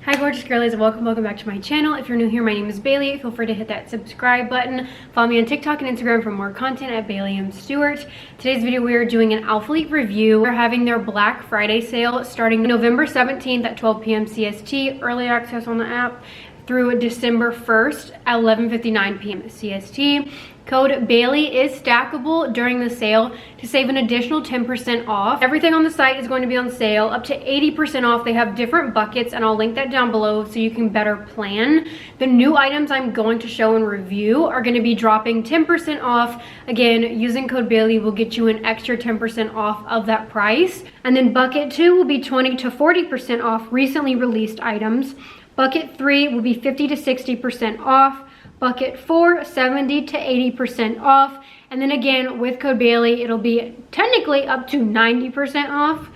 Hi gorgeous girlies, welcome back to my channel. If you're new here, my name is Bailey. Feel free to hit that subscribe button. Follow me on TikTok and Instagram for more content at Stewart. Today's video we are doing an Alphalete review. They're having their Black Friday sale starting November 17th at 12 p.m. CST, early access on the app, through December 1st at 11:59 p.m. CST. Code Bailey is stackable during the sale to save an additional 10% off. Everything on the site is going to be on sale up to 80% off. They have different buckets and I'll link that down below so you can better plan. The new items I'm going to show and review are going to be dropping 10% off. Again, using code Bailey will get you an extra 10% off of that price. And then bucket 2 will be 20 to 40% off recently released items. Bucket 3 will be 50 to 60% off. Bucket 4, 70 to 80% off. And then again, with code Bailey, it'll be technically up to 90% off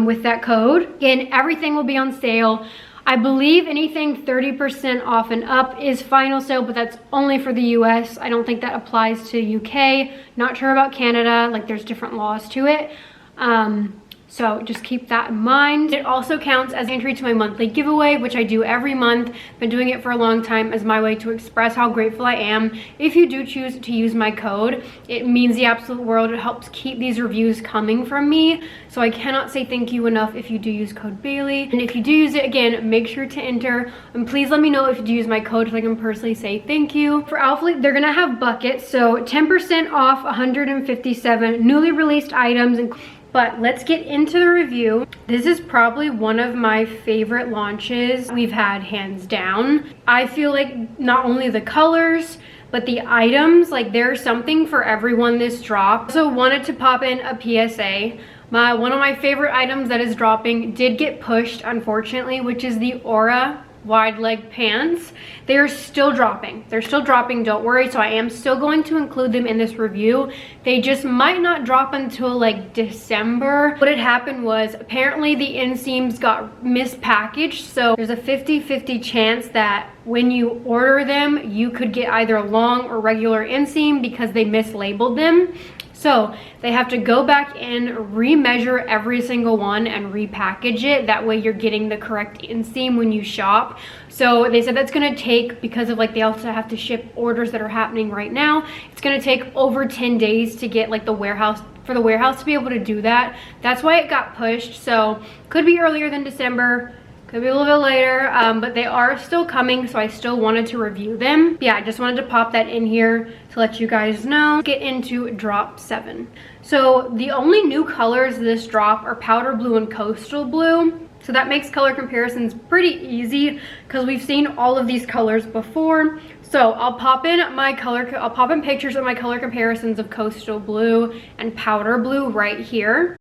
with that code. Again, everything will be on sale. I believe anything 30% off and up is final sale, but that's only for the US. I don't think that applies to UK. Not sure about Canada, like there's different laws to it. So just keep that in mind. It also counts as entry to my monthly giveaway, which I do every month. Been doing it for a long time as my way to express how grateful I am. If you do choose to use my code, it means the absolute world. It helps keep these reviews coming from me. So I cannot say thank you enough if you do use code Bailey. And if you do use it, again, make sure to enter. And please let me know if you do use my code so I can personally say thank you. For Alphalete, they're gonna have buckets. So 10% off 157 newly released items. But let's get into the review. This is probably one of my favorite launches we've had, hands down. I feel like not only the colors, but the items, like there's something for everyone this drop. So wanted to pop in a PSA. One of my favorite items that is dropping did get pushed, unfortunately, which is the Aura wide leg pants. They are still dropping. They're still dropping, don't worry. So I am still going to include them in this review. They just might not drop until like December. What had happened was apparently the inseams got mispackaged. So there's a 50-50 chance that when you order them, you could get either a long or regular inseam because they mislabeled them. So they have to go back in, remeasure every single one and repackage it. That way you're getting the correct inseam when you shop. So they said that's gonna take, because of like they also have to ship orders that are happening right now, it's gonna take over 10 days to get like the warehouse, for the warehouse to be able to do that. That's why it got pushed. So could be earlier than December. Could be a little bit later, but they are still coming, so I still wanted to review them. Yeah, I just wanted to pop that in here to let you guys know. Get into drop 7. So the only new colors this drop are powder blue and coastal blue. So that makes color comparisons pretty easy because we've seen all of these colors before. So I'll pop in pictures of my color comparisons of coastal blue and powder blue right here.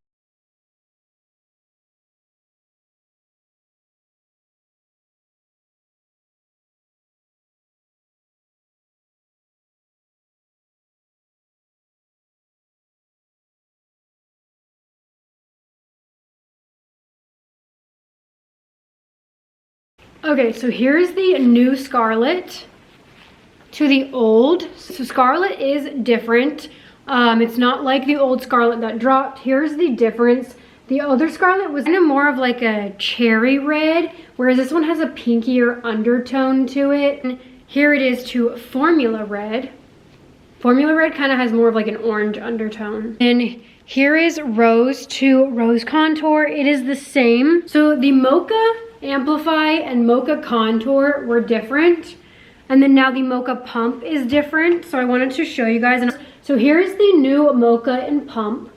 Okay, so here's the new Scarlet to the old. So Scarlet is different. It's not like the old Scarlet that dropped. Here's the difference. The other Scarlet was kind of more of like a cherry red, whereas this one has a pinkier undertone to it. And here it is to Formula Red. Formula Red kind of has more of like an orange undertone. And here is Rose to Rose Contour. It is the same. So the Mocha Amplify and Mocha Contour were different, and then now the Mocha Pump is different, so I wanted to show you guys. So here's the new Mocha and Pump,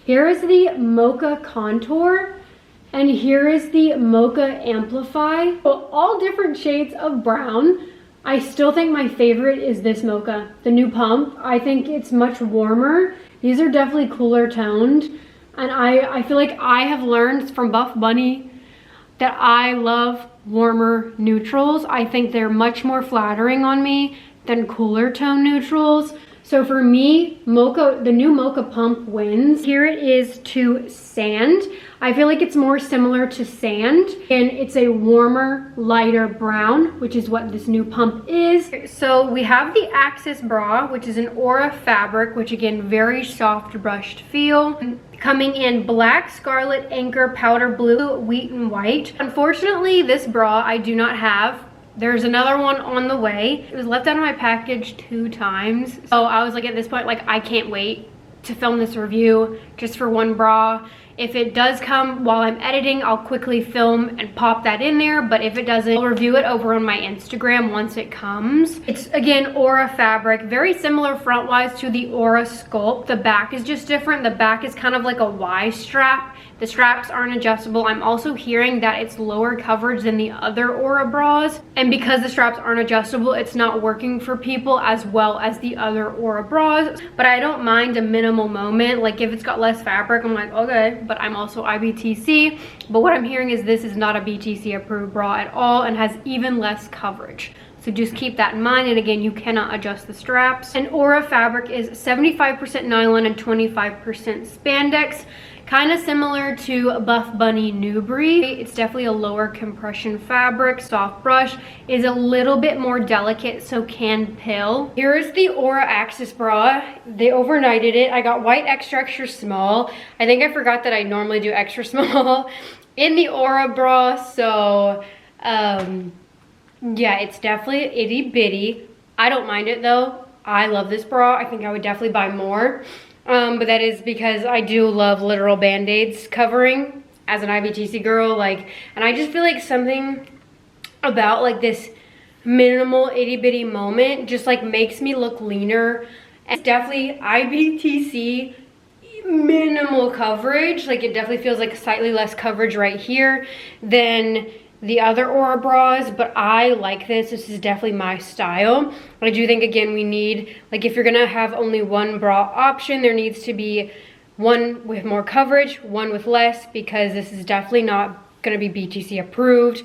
here is the Mocha Contour, and here is the Mocha Amplify. So all different shades of brown. I still think my favorite is this Mocha, the new Pump. I think it's much warmer. These are definitely cooler toned, and I feel like I have learned from Buff Bunny that I love warmer neutrals. I think they're much more flattering on me than cooler tone neutrals. So for me, Mocha, the new Mocha Pump wins. Here it is to Sand. I feel like it's more similar to sand, and it's a warmer, lighter brown, which is what this new pump is. So we have the Axis bra, which is an Aura fabric, which again, very soft brushed feel. Coming in black, scarlet, anchor, powder blue, wheat, and white. Unfortunately, this bra I do not have. There's another one on the way. It was left out of my package 2 times. So I was like, at this point, like, I can't wait to film this review just for one bra. If it does come while I'm editing, I'll quickly film and pop that in there. But if it doesn't, I'll review it over on my Instagram once it comes. It's, again, Aura fabric. Very similar front-wise to the Aura Sculpt. The back is just different. The back is kind of like a Y strap. The straps aren't adjustable. I'm also hearing that it's lower coverage than the other Aura bras. And because the straps aren't adjustable, it's not working for people as well as the other Aura bras. But I don't mind a minimal moment. Like, if it's got less fabric, I'm like, okay. But I'm also IBTC. But what I'm hearing is this is not a BTC approved bra at all and has even less coverage. So just keep that in mind. And again, you cannot adjust the straps. And Aura fabric is 75% nylon and 25% spandex. Kind of similar to Buff Bunny Newbury. It's definitely a lower compression fabric. Soft brush is a little bit more delicate, so can pill. Here's the Aura Axis bra. They overnighted it. I got white extra small. I think I forgot that I normally do extra small in the Aura bra. So yeah, it's definitely itty bitty. I don't mind it though. I love this bra. I think I would definitely buy more. But that is because I do love literal band-aids covering as an IBTC girl, like, and I just feel like something about like this minimal itty bitty moment just like makes me look leaner. It's definitely IBTC minimal coverage. Like, it definitely feels like slightly less coverage right here than the other Aura bras, but I like this. This is definitely my style. I do think, again, we need, like, if you're gonna have only one bra option, there needs to be one with more coverage, one with less, because this is definitely not gonna be BTC approved.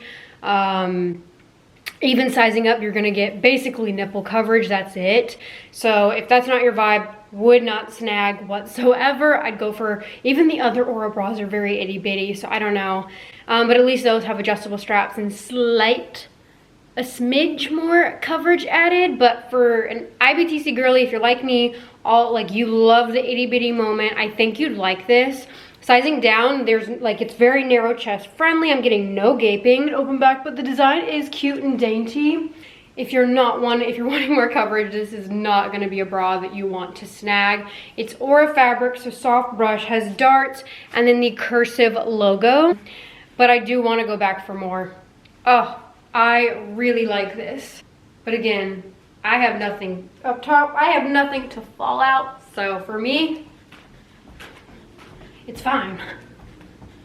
Even sizing up, you're gonna get basically nipple coverage, that's it. So if that's not your vibe, would not snag whatsoever. I'd go for, even the other Aura bras are very itty bitty, so I don't know. But at least those have adjustable straps and a smidge more coverage added. But for an IBTC girly, if you're like me, you love the itty bitty moment, I think you'd like this. Sizing down, there's like, it's very narrow chest friendly. I'm getting no gaping, open back, but the design is cute and dainty. If you're wanting more coverage, this is not going to be a bra that you want to snag. It's Aura fabric, so soft brush, has darts, and then the cursive logo. But I do want to go back for more. Oh, I really like this. But again, I have nothing up top. I have nothing to fall out. So for me, it's fine.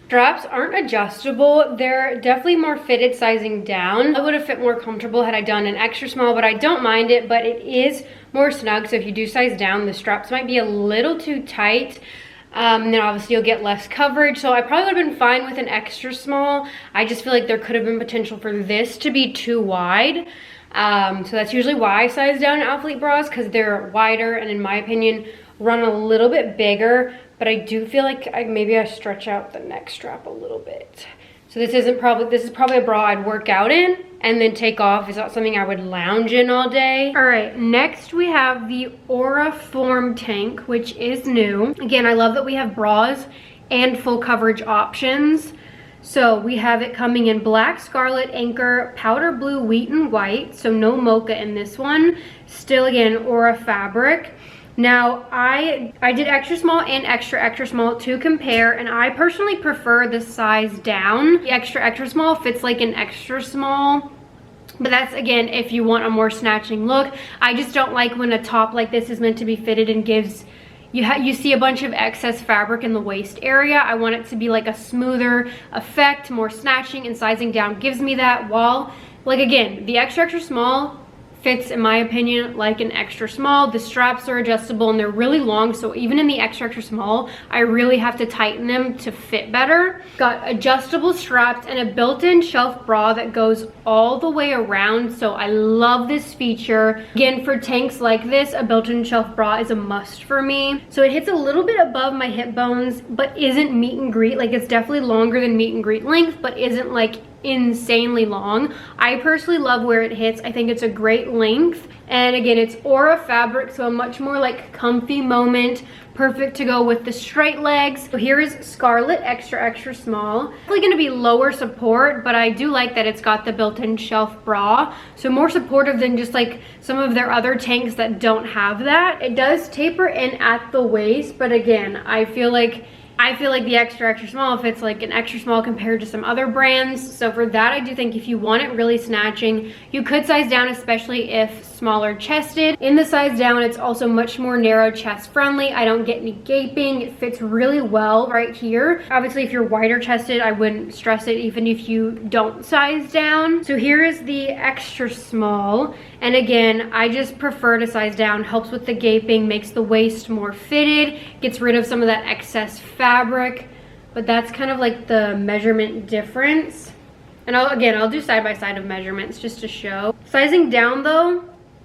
Straps aren't adjustable. They're definitely more fitted sizing down. I would have fit more comfortable had I done an extra small, but I don't mind it, but it is more snug. So if you do size down, the straps might be a little too tight. Then obviously you'll get less coverage. So I probably would have been fine with an extra small. I just feel like there could have been potential for this to be too wide. So that's usually why I size down Alphalete bras, because they're wider and, in my opinion, run a little bit bigger. But I do feel like maybe I stretch out the neck strap a little bit. So this is probably a bra I'd work out in and then take off. It's not something I would lounge in all day. All right, next we have the Aura Form Tank, which is new. Again, I love that we have bras and full coverage options. So we have it coming in black, scarlet, anchor, powder blue, wheat, and white. So no mocha in this one. Still, again, Aura fabric. Now, I did extra small and extra small to compare, and I personally prefer the size down. The extra small fits like an extra small, but that's, again, if you want a more snatching look. I just don't like when a top like this is meant to be fitted and gives, you see a bunch of excess fabric in the waist area. I want it to be like a smoother effect, more snatching, and sizing down gives me that, while, like, again, the extra small fits, in my opinion, like an extra small. The straps are adjustable and they're really long, so even in the extra small, I really have to tighten them to fit better. Got adjustable straps and a built-in shelf bra that goes all the way around, so I love this feature. Again, for tanks like this, a built-in shelf bra is a must for me. So it hits a little bit above my hip bones, but isn't meet and greet. Like, it's definitely longer than meet and greet length, but isn't like insanely long. I personally love where it hits. I think it's a great length, and again, it's Aura fabric, so a much more like comfy moment, perfect to go with the straight legs. So here is Scarlet extra small. Definitely going to be lower support, but I do like that it's got the built-in shelf bra, so more supportive than just like some of their other tanks that don't have that. It does taper in at the waist, but again, I feel like the extra small fits like an extra small compared to some other brands. So for that, I do think if you want it really snatching, you could size down, especially if smaller chested. In the size down, it's also much more narrow chest friendly. I don't get any gaping. It fits really well right here. Obviously, if you're wider chested, I wouldn't stress it even if you don't size down. So here is the extra small. And again, I just prefer to size down. Helps with the gaping, makes the waist more fitted, gets rid of some of that excess fabric, but that's kind of like the measurement difference. And I'll do side by side of measurements just to show. Sizing down though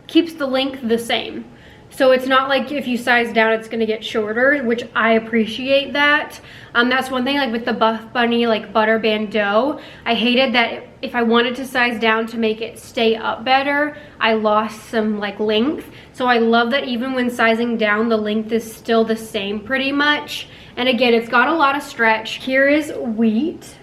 keeps the length the same, so it's not like if you size down it's going to get shorter, which I appreciate that. That's one thing, like with the Buff Bunny like butter bandeau, I hated that if I wanted to size down to make it stay up better, I lost some like length. So I love that even when sizing down, the length is still the same pretty much. And again, it's got a lot of stretch. Here is Wheat.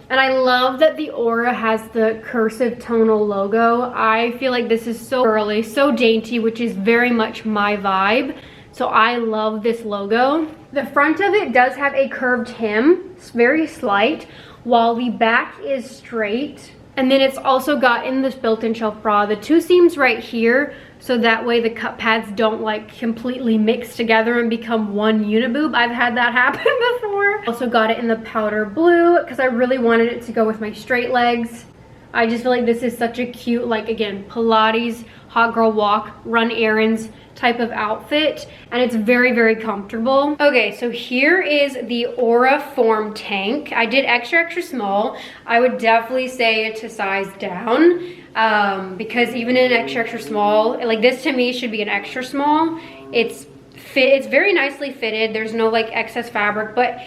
And I love that the Aura has the cursive tonal logo. I feel like this is so girly, so dainty, which is very much my vibe. So I love this logo. The front of it does have a curved hem. It's very slight, while the back is straight. And then it's also got in this built-in shelf bra the two seams right here, so that way the cup pads don't like completely mix together and become one uniboob. I've had that happen before. Also got it in the powder blue because I really wanted it to go with my straight legs. I just feel like this is such a cute, like again, Pilates, hot girl walk, run errands type of outfit, and it's very, very comfortable. Okay, so here is the Aura Form tank. I did extra small. I would definitely say to size down, because even in an extra small, like this to me should be an extra small. It's very nicely fitted. There's no like excess fabric, but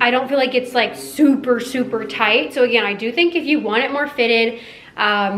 I don't feel like it's like super tight. So again, I do think if you want it more fitted,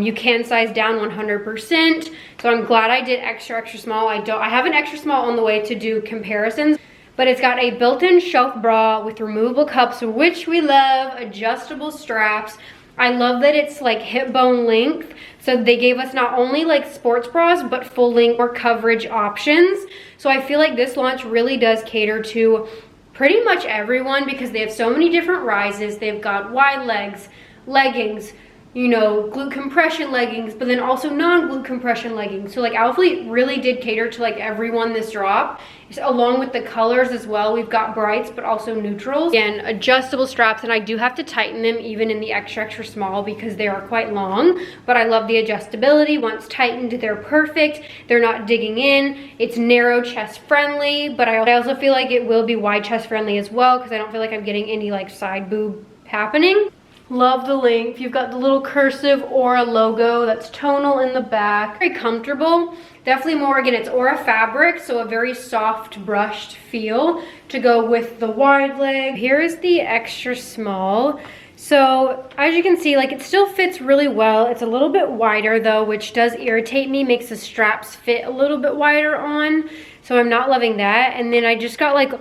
you can size down 100%. So I'm glad I did extra small. I have an extra small on the way to do comparisons, but it's got a built-in shelf bra with removable cups, which we love, adjustable straps. I love that it's like hip bone length. So they gave us not only like sports bras, but full length or coverage options. So I feel like this launch really does cater to pretty much everyone because they have so many different rises. They've got wide legs, leggings, you know, glute compression leggings, but then also non-glute compression leggings. So like Alphalete really did cater to like everyone this drop, along with the colors as well. We've got brights, but also neutrals. Again, adjustable straps, and I do have to tighten them even in the extra small because they are quite long, but I love the adjustability. Once tightened, they're perfect. They're not digging in. It's narrow chest friendly, but I also feel like it will be wide chest friendly as well because I don't feel like I'm getting any like side boob happening. Love the length. You've got the little cursive Aura logo that's tonal in the back. Very comfortable. Definitely more, again, it's Aura fabric, so a very soft brushed feel to go with the wide leg. Here is the extra small. So as you can see, like it still fits really well. It's a little bit wider though, which does irritate me, makes the straps fit a little bit wider on. So I'm not loving that. And then I just got like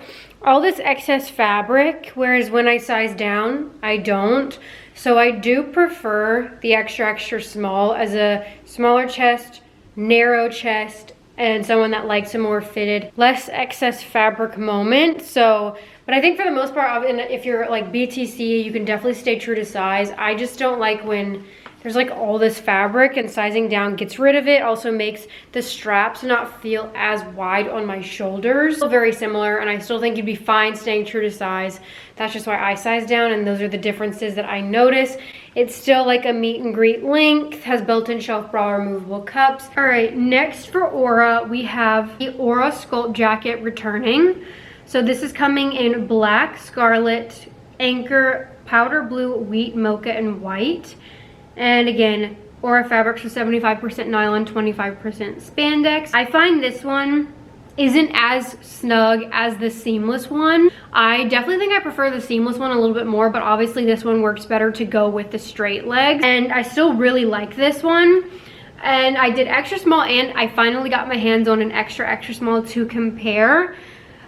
all this excess fabric, whereas when I size down, I don't. So I do prefer the extra small as a smaller chest, narrow chest, and someone that likes a more fitted, less excess fabric moment. So, but I think for the most part, if you're like BTC, you can definitely stay true to size. I just don't like when there's like all this fabric, and sizing down gets rid of it. Also makes the straps not feel as wide on my shoulders. Still very similar, and I still think you'd be fine staying true to size. That's just why I size down, and those are the differences that I notice. It's still like a meet and greet length, has built-in shelf bra removable cups. All right, next for Aura, we have the Aura Sculpt jacket returning. So this is coming in black, scarlet, anchor, powder blue, wheat, mocha, and white. And again, Aura fabrics are 75% nylon, 25% spandex. I find this one isn't as snug as the seamless one. I definitely think I prefer the seamless one a little bit more, but obviously this one works better to go with the straight legs. And I still really like this one. And I did extra small, and I finally got my hands on an extra small to compare.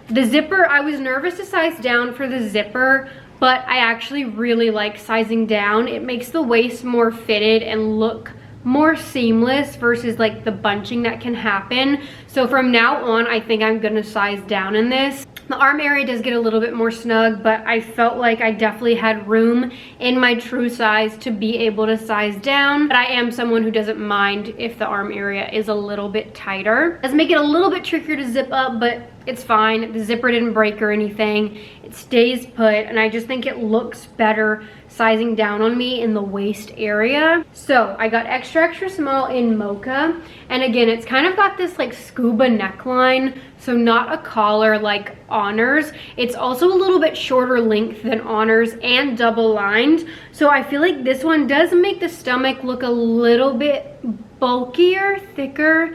The zipper, I was nervous to size down for the zipper, but I actually really like sizing down. It makes the waist more fitted and look more seamless versus like the bunching that can happen. So from now on, I think I'm gonna size down in this. The arm area does get a little bit more snug, but I felt like I definitely had room in my true size to be able to size down. But I am someone who doesn't mind if the arm area is a little bit tighter. It does make it a little bit trickier to zip up, but it's fine. The zipper didn't break or anything. It stays put, and I just think it looks better sizing down on me in the waist area. So I got extra small in mocha, and again, it's kind of got this like scuba neckline, so not a collar like Honors. It's also a little bit shorter length than Honors and double lined, so I feel like this one does make the stomach look a little bit bulkier, thicker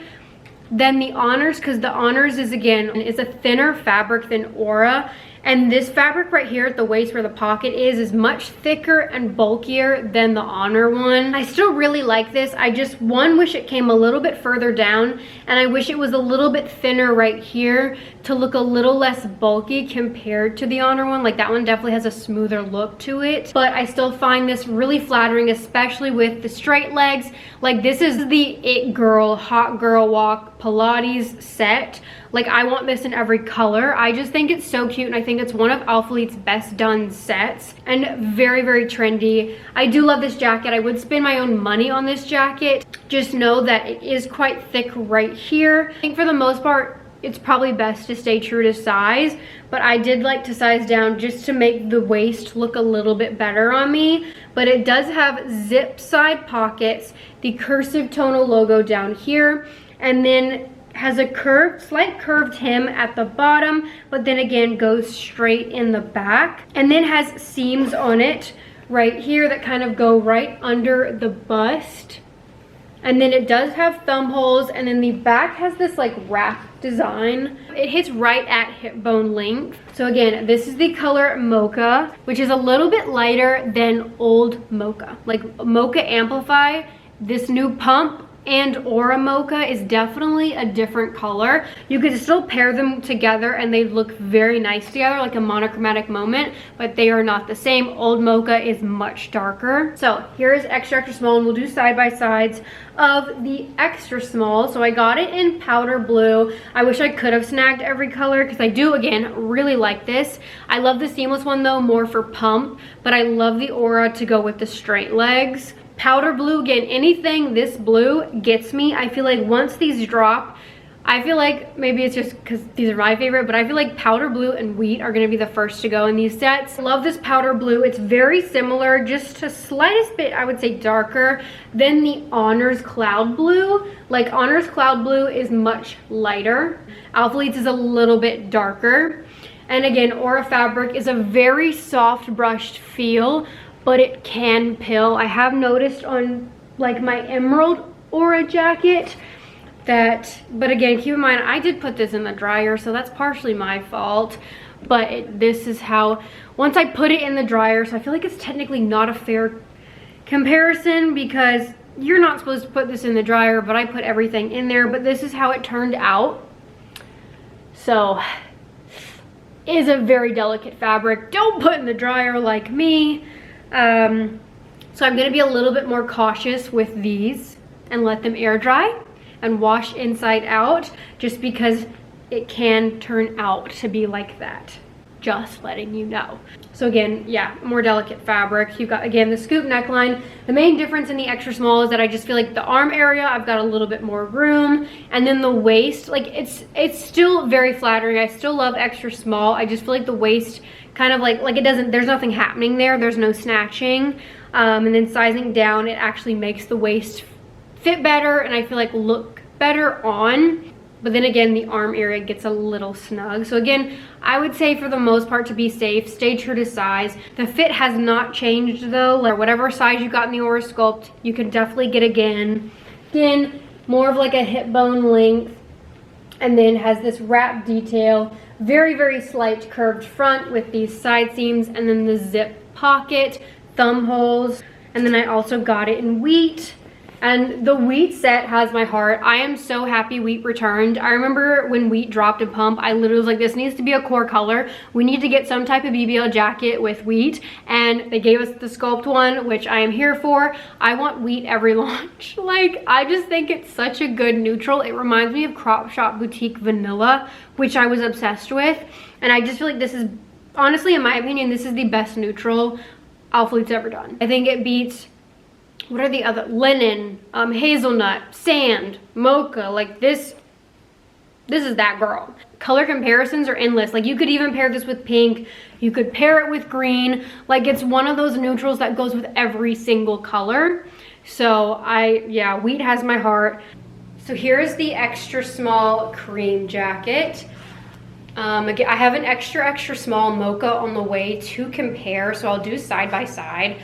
than the Honors, because the Honors is a thinner fabric than Aura. And this fabric right here at the waist where the pocket is much thicker and bulkier than the Honor one. I still really like this. I just, wish it came a little bit further down, and I wish it was a little bit thinner right here to look a little less bulky compared to the Honor one. Like that one definitely has a smoother look to it, but I still find this really flattering, especially with the straight legs. Like this is the It Girl, Hot Girl Walk Pilates set. Like I want this in every color. I just think it's so cute, and I think it's one of Alphalete's best done sets and very trendy. I do love this jacket. I would spend my own money on this jacket. Just know that it is quite thick right here. I think for the most part, it's probably best to stay true to size, but I did like to size down just to make the waist look a little bit better on me. But it does have zip side pockets, the cursive tonal logo down here, and then has a slight curved hem at the bottom, but then again goes straight in the back, and then has seams on it right here that kind of go right under the bust. And then it does have thumb holes, and then the back has this like wrap design. It hits right at hip bone length. So again, this is the color Mocha, which is a little bit lighter than old Mocha. Like Mocha Amplify, this new pump, and Aura Mocha is definitely a different color. You could still pair them together and they look very nice together, like a monochromatic moment, but they are not the same. Old Mocha is much darker. So here is extra small, and we'll do side by sides of the extra small. So I got it in powder blue. I wish I could have snagged every color, because I do, again, really like this. I love the seamless one though, more for pump, but I love the Aura to go with the straight legs. Powder blue, again, anything this blue gets me. I feel like once these drop, I feel like maybe it's just because these are my favorite, but I feel like powder blue and wheat are going to be the first to go in these sets. I love this powder blue. It's very similar, just a slightest bit, I would say, darker than the Honors Cloud Blue. Like Honors Cloud Blue is much lighter. Alphalete's is a little bit darker. And again, Aura fabric is a very soft brushed feel, but it can pill. I have noticed on like my Emerald Aura jacket that, but again, keep in mind, I did put this in the dryer, so that's partially my fault. But this is how, once I put it in the dryer, so I feel like it's technically not a fair comparison, because you're not supposed to put this in the dryer, but I put everything in there. But this is how it turned out. So it is a very delicate fabric. Don't put in the dryer like me. So I'm going to be a little bit more cautious with these and let them air dry and wash inside out, just because it can turn out to be like that. just letting you know. So again, yeah, more delicate fabric. You've got, again, the scoop neckline. The main difference in the extra small is that I just feel like the arm area, I've got a little bit more room. And then the waist, like it's still very flattering. I still love extra small. I just feel like the waist kind of like it doesn't, there's nothing happening there. There's no snatching. And then sizing down, it actually makes the waist fit better and I feel like look better on. But then again, the arm area gets a little snug. So again, I would say for the most part, to be safe, stay true to size. The fit has not changed though. Like whatever size you got in the Aura Sculpt, you can definitely get again. Again, more of like a hip bone length. And then has this wrap detail. Very, very slight curved front with these side seams. And then the zip pocket, thumb holes. And then I also got it in wheat. And the wheat set has my heart. I am so happy wheat returned. I remember when wheat dropped in pump, I literally was like, this needs to be a core color. We need to get some type of BBL jacket with wheat. And they gave us the sculpt one, which I am here for. I want wheat every launch. Like, I just think it's such a good neutral. It reminds me of Crop Shop Boutique Vanilla, which I was obsessed with. And I just feel like this is, honestly, in my opinion, this is the best neutral Alphalete's ever done. I think it beats, what are the other, linen, hazelnut, sand, mocha, like this is that girl. Color comparisons are endless. Like you could even pair this with pink, you could pair it with green. Like it's one of those neutrals that goes with every single color. So yeah, wheat has my heart. So here's the extra small cream jacket. Again, I have an extra small mocha on the way to compare, so I'll do side by side,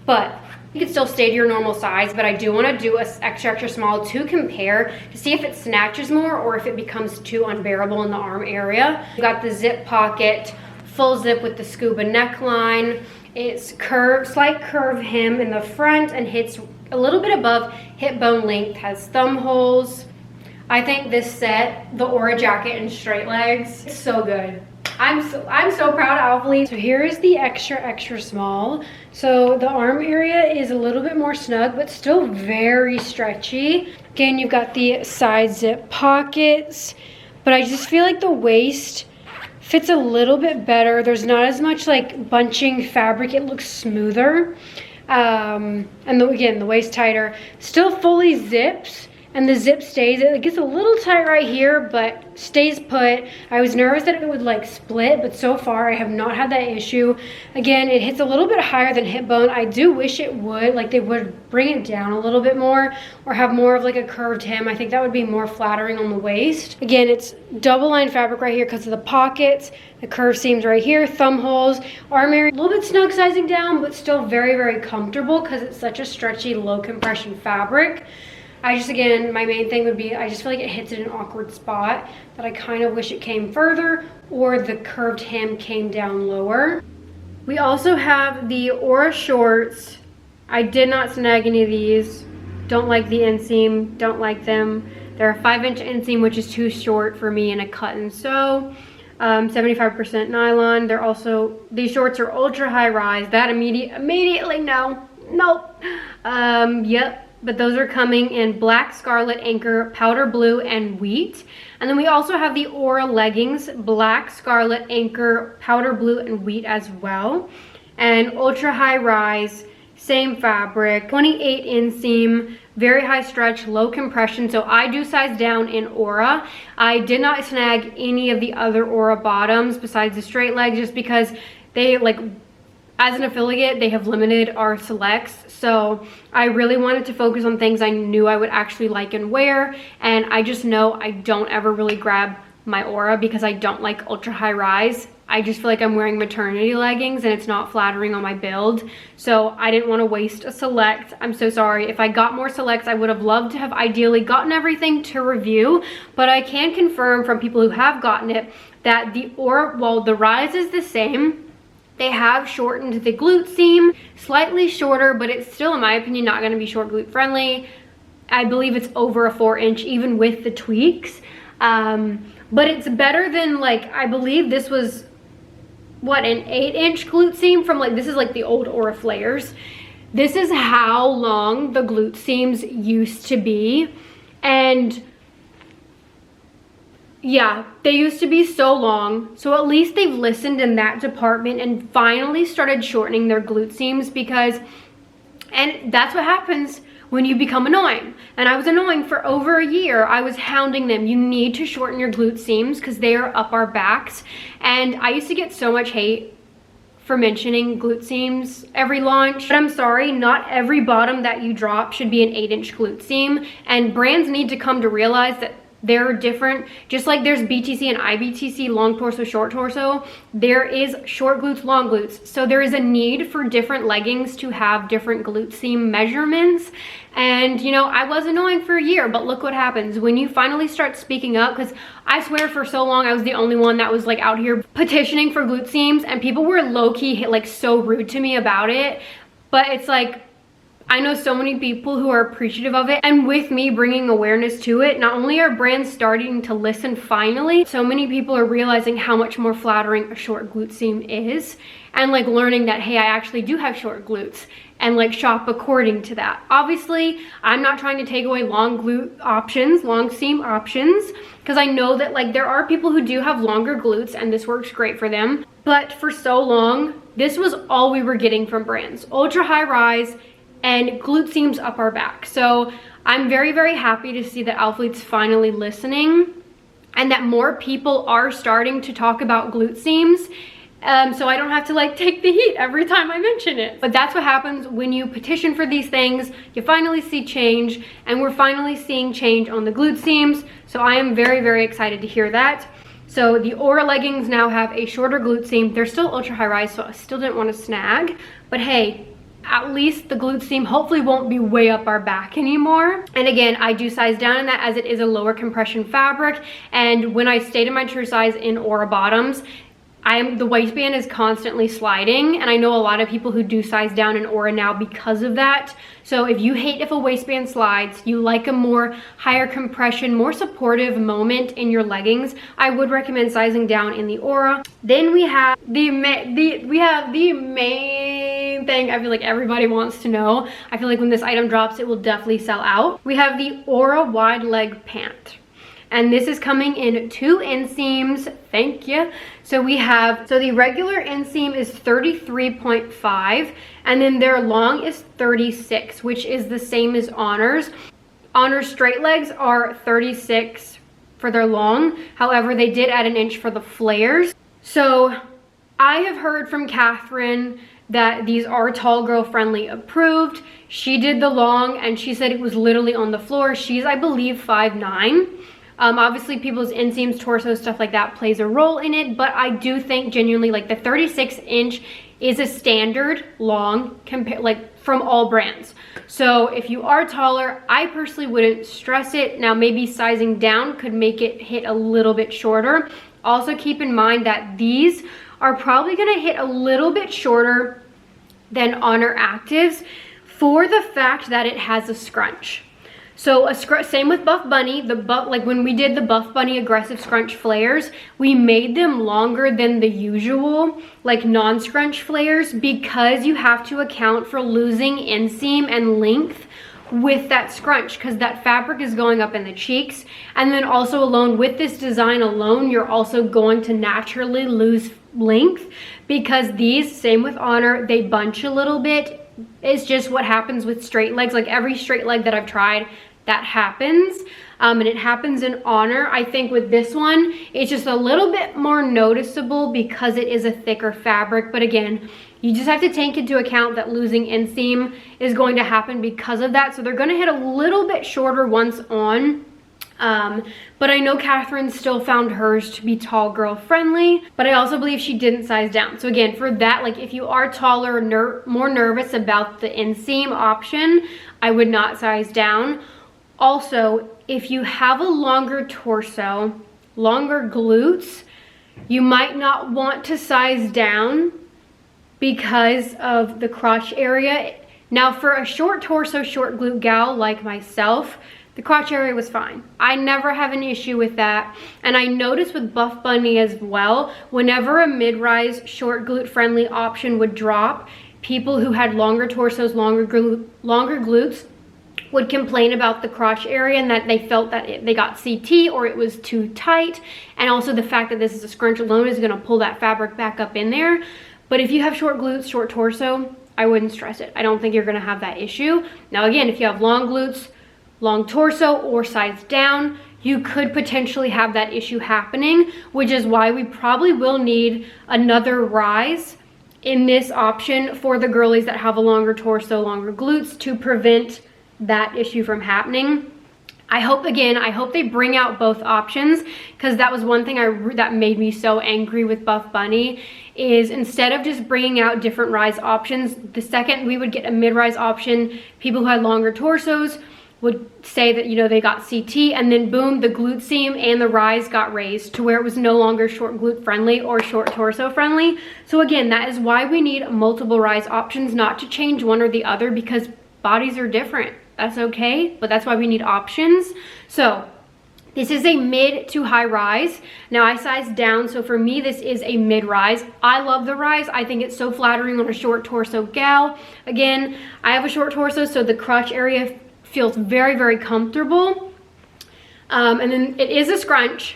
but you can still stay to your normal size, but I do want to do a extra small to compare to see if it snatches more or if it becomes too unbearable in the arm area. You got the zip pocket, full zip with the scuba neckline. It's curved, slight curve hem in the front and hits a little bit above hip bone length, has thumb holes. I think this set, the Aura jacket and straight legs, it's so good. I'm so proud of Alphalete. So here is the extra small. So the arm area is a little bit more snug, but still very stretchy. Again, you've got the side zip pockets, but I just feel like the waist fits a little bit better. There's not as much like bunching fabric. It looks smoother. And again, the waist tighter. Still fully zips. And the zip stays, it gets a little tight right here, but stays put. I was nervous that it would like split, but so far I have not had that issue. Again, it hits a little bit higher than hip bone. I do wish it would, like they would bring it down a little bit more or have more of like a curved hem. I think that would be more flattering on the waist. Again, it's double line fabric right here because of the pockets, the curved seams right here, thumb holes, arm area, a little bit snug sizing down, but still very, very comfortable because it's such a stretchy, low compression fabric. Again, my main thing would be, I just feel like it hits in an awkward spot that I kind of wish it came further or the curved hem came down lower. We also have the Aura shorts. I did not snag any of these. Don't like the inseam, don't like them. They're a 5-inch inseam, which is too short for me in a cut and sew. 75% nylon. They're also, these shorts are ultra high rise. That immediately, no, nope. Yep. But those are coming in black, scarlet, anchor, powder blue, and wheat. And then we also have the Aura leggings, black, scarlet, anchor, powder blue, and wheat as well. And ultra high rise, same fabric, 28 inseam, very high stretch, low compression. So I do size down in Aura. I did not snag any of the other Aura bottoms besides the straight leg just because they like, as an affiliate, they have limited our selects, so I really wanted to focus on things I knew I would actually like and wear, and I just know I don't ever really grab my Aura because I don't like ultra high rise. I just feel like I'm wearing maternity leggings and it's not flattering on my build, so I didn't want to waste a select. I'm so sorry. If I got more selects, I would have loved to have ideally gotten everything to review, but I can confirm from people who have gotten it that the Aura, while the rise is the same, they have shortened the glute seam, slightly shorter, but it's still, in my opinion, not gonna be short glute friendly. I believe it's over a 4-inch, even with the tweaks. But it's better than like, I believe this was, what, an 8-inch glute seam from like, this is like the old Aura flares. This is how long the glute seams used to be. And yeah, they used to be so long. So at least they've listened in that department and finally started shortening their glute seams, because, and that's what happens when you become annoying. And I was annoying for over a year. I was hounding them. You need to shorten your glute seams because they are up our backs. And I used to get so much hate for mentioning glute seams every launch, but I'm sorry, not every bottom that you drop should be an 8-inch glute seam, and brands need to come to realize that they're different. Just like there's BTC and IBTC, long torso, short torso, there is short glutes, long glutes. So there is a need for different leggings to have different glute seam measurements. And you know, I was annoying for a year, but look what happens when you finally start speaking up. Because I swear for so long I was the only one that was like out here petitioning for glute seams, and people were low-key like so rude to me about it. But it's like, I know so many people who are appreciative of it, and with me bringing awareness to it, not only are brands starting to listen finally, so many people are realizing how much more flattering a short glute seam is, and like learning that, hey, I actually do have short glutes, and like shop according to that. Obviously, I'm not trying to take away long glute options, long seam options, because I know that like there are people who do have longer glutes and this works great for them. But for so long, this was all we were getting from brands: ultra high rise and glute seams up our back. So I'm very, very happy to see that Alphalete's finally listening and that more people are starting to talk about glute seams. So I don't have to like take the heat every time I mention it. But that's what happens when you petition for these things. You finally see change, and we're finally seeing change on the glute seams. So I am very, very excited to hear that. So the Aura leggings now have a shorter glute seam. They're still ultra high rise, so I still didn't want to snag. But hey, at least the glute seam hopefully won't be way up our back anymore. And again, I do size down in that as it is a lower compression fabric. And when I stayed in my true size in Aura bottoms, the waistband is constantly sliding, and I know a lot of people who do size down in Aura now because of that. So if you hate if a waistband slides, you like a more higher compression, more supportive moment in your leggings, I would recommend sizing down in the Aura. Then we have the main thing I feel like everybody wants to know. I feel like when this item drops, it will definitely sell out. We have the Aura wide leg pant. And this is coming in 2 inseams, thank you. So we have, so the regular inseam is 33.5, and then their long is 36, which is the same as Honor's. Honor's straight legs are 36 for their long. However, they did add an inch for the flares. So I have heard from Catherine that these are tall girl friendly approved. She did the long and she said it was literally on the floor. She's, I believe, 5'9". Obviously people's inseams, torso, stuff like that plays a role in it, but I do think genuinely like the 36-inch is a standard long like from all brands. So if you are taller, I personally wouldn't stress it. Now maybe sizing down could make it hit a little bit shorter. Also keep in mind that these are probably gonna hit a little bit shorter than Honor Actives for the fact that it has a scrunch. So same with Buff Bunny, like when we did the Buff Bunny aggressive scrunch flares, we made them longer than the usual like non-scrunch flares because you have to account for losing inseam and length with that scrunch because that fabric is going up in the cheeks. And then also alone with this design alone, you're also going to naturally lose length because these, same with Honor, they bunch a little bit. It's just what happens with straight legs. Like every straight leg that I've tried, that happens. And it happens in Honor. I think with this one, it's just a little bit more noticeable because it is a thicker fabric. But again, you just have to take into account that losing inseam is going to happen because of that. So they're gonna hit a little bit shorter once on. But I know Catherine still found hers to be tall girl friendly, but I also believe she didn't size down. So again, for that, like if you are taller, more nervous about the inseam option, I would not size down. Also, if you have a longer torso, longer glutes, you might not want to size down because of the crotch area. Now for a short torso, short glute gal like myself, the crotch area was fine. I never have an issue with that. And I noticed with Buff Bunny as well, whenever a mid-rise short glute friendly option would drop, people who had longer torsos, longer glutes would complain about the crotch area and that they felt that they got CT or it was too tight, and also the fact that this is a scrunch alone is going to pull that fabric back up in there. But if you have short glutes, short torso, I wouldn't stress it. I don't think you're going to have that issue. Now again, if you have long glutes, long torso, or sides down, you could potentially have that issue happening, which is why we probably will need another rise in this option for the girlies that have a longer torso, longer glutes, to prevent that issue from happening. I hope they bring out both options, because that was one thing that made me so angry with Buff Bunny, is instead of just bringing out different rise options, the second we would get a mid-rise option, people who had longer torsos would say that, you know, they got CT, and then boom, the glute seam and the rise got raised to where it was no longer short glute friendly or short torso friendly. So again, that is why we need multiple rise options, not to change one or the other, because bodies are different. That's okay, but that's why we need options. So this is a mid to high rise. Now I size down, so for me this is a mid rise. I love the rise. I think it's so flattering on a short torso gal. Again, I have a short torso, so the crotch area feels very, very comfortable. And then it is a scrunch,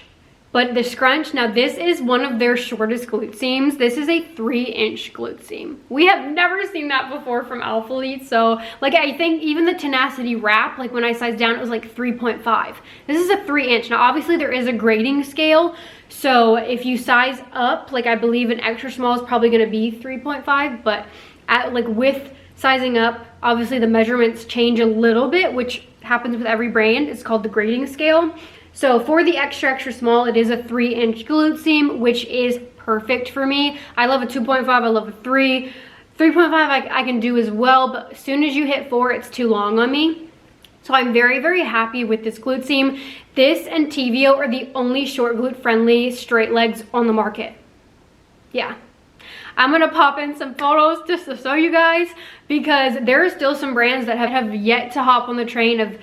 but the scrunch, now this is one of their shortest glute seams. This is a 3-inch glute seam. We have never seen that before from Alphalete. So like, I think even the Tenacity wrap, like when I sized down, it was like 3.5. This is a 3-inch. Now obviously there is a grading scale, so if you size up, like I believe an extra small is probably going to be 3.5, but with sizing up, obviously the measurements change a little bit, which happens with every brand. It's called the grading scale. So for the extra small, it is a 3-inch glute seam, which is perfect for me. I love a 2.5, I love a 3. 3.5 I can do as well, but as soon as you hit 4, it's too long on me. So I'm very, very happy with this glute seam. This and TVO are the only short glute friendly straight legs on the market. Yeah. I'm gonna pop in some photos just to show you guys, because there are still some brands that have yet to hop on the train of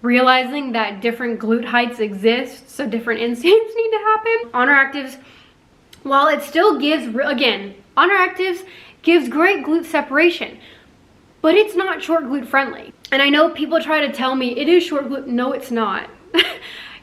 realizing that different glute heights exist, so different inseams need to happen. Honor Actives, while it still gives, again, Honor Actives gives great glute separation, but it's not short glute friendly. And I know people try to tell me it is short glute. No, it's not.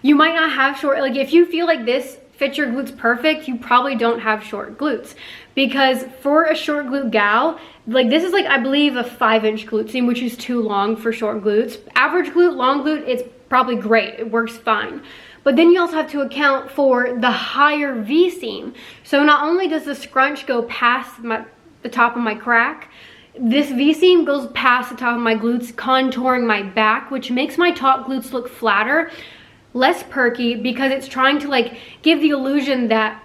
You might not have short, like if you feel like this fits your glutes perfect, you probably don't have short glutes, because for a short glute gal, like this is like, I believe a 5-inch glute seam, which is too long for short glutes. Average glute, long glute, it's probably great, it works fine. But then you also have to account for the higher V seam. So not only does the scrunch go past the top of my crack, this V seam goes past the top of my glutes, contouring my back, which makes my top glutes look flatter, less perky, because it's trying to like give the illusion that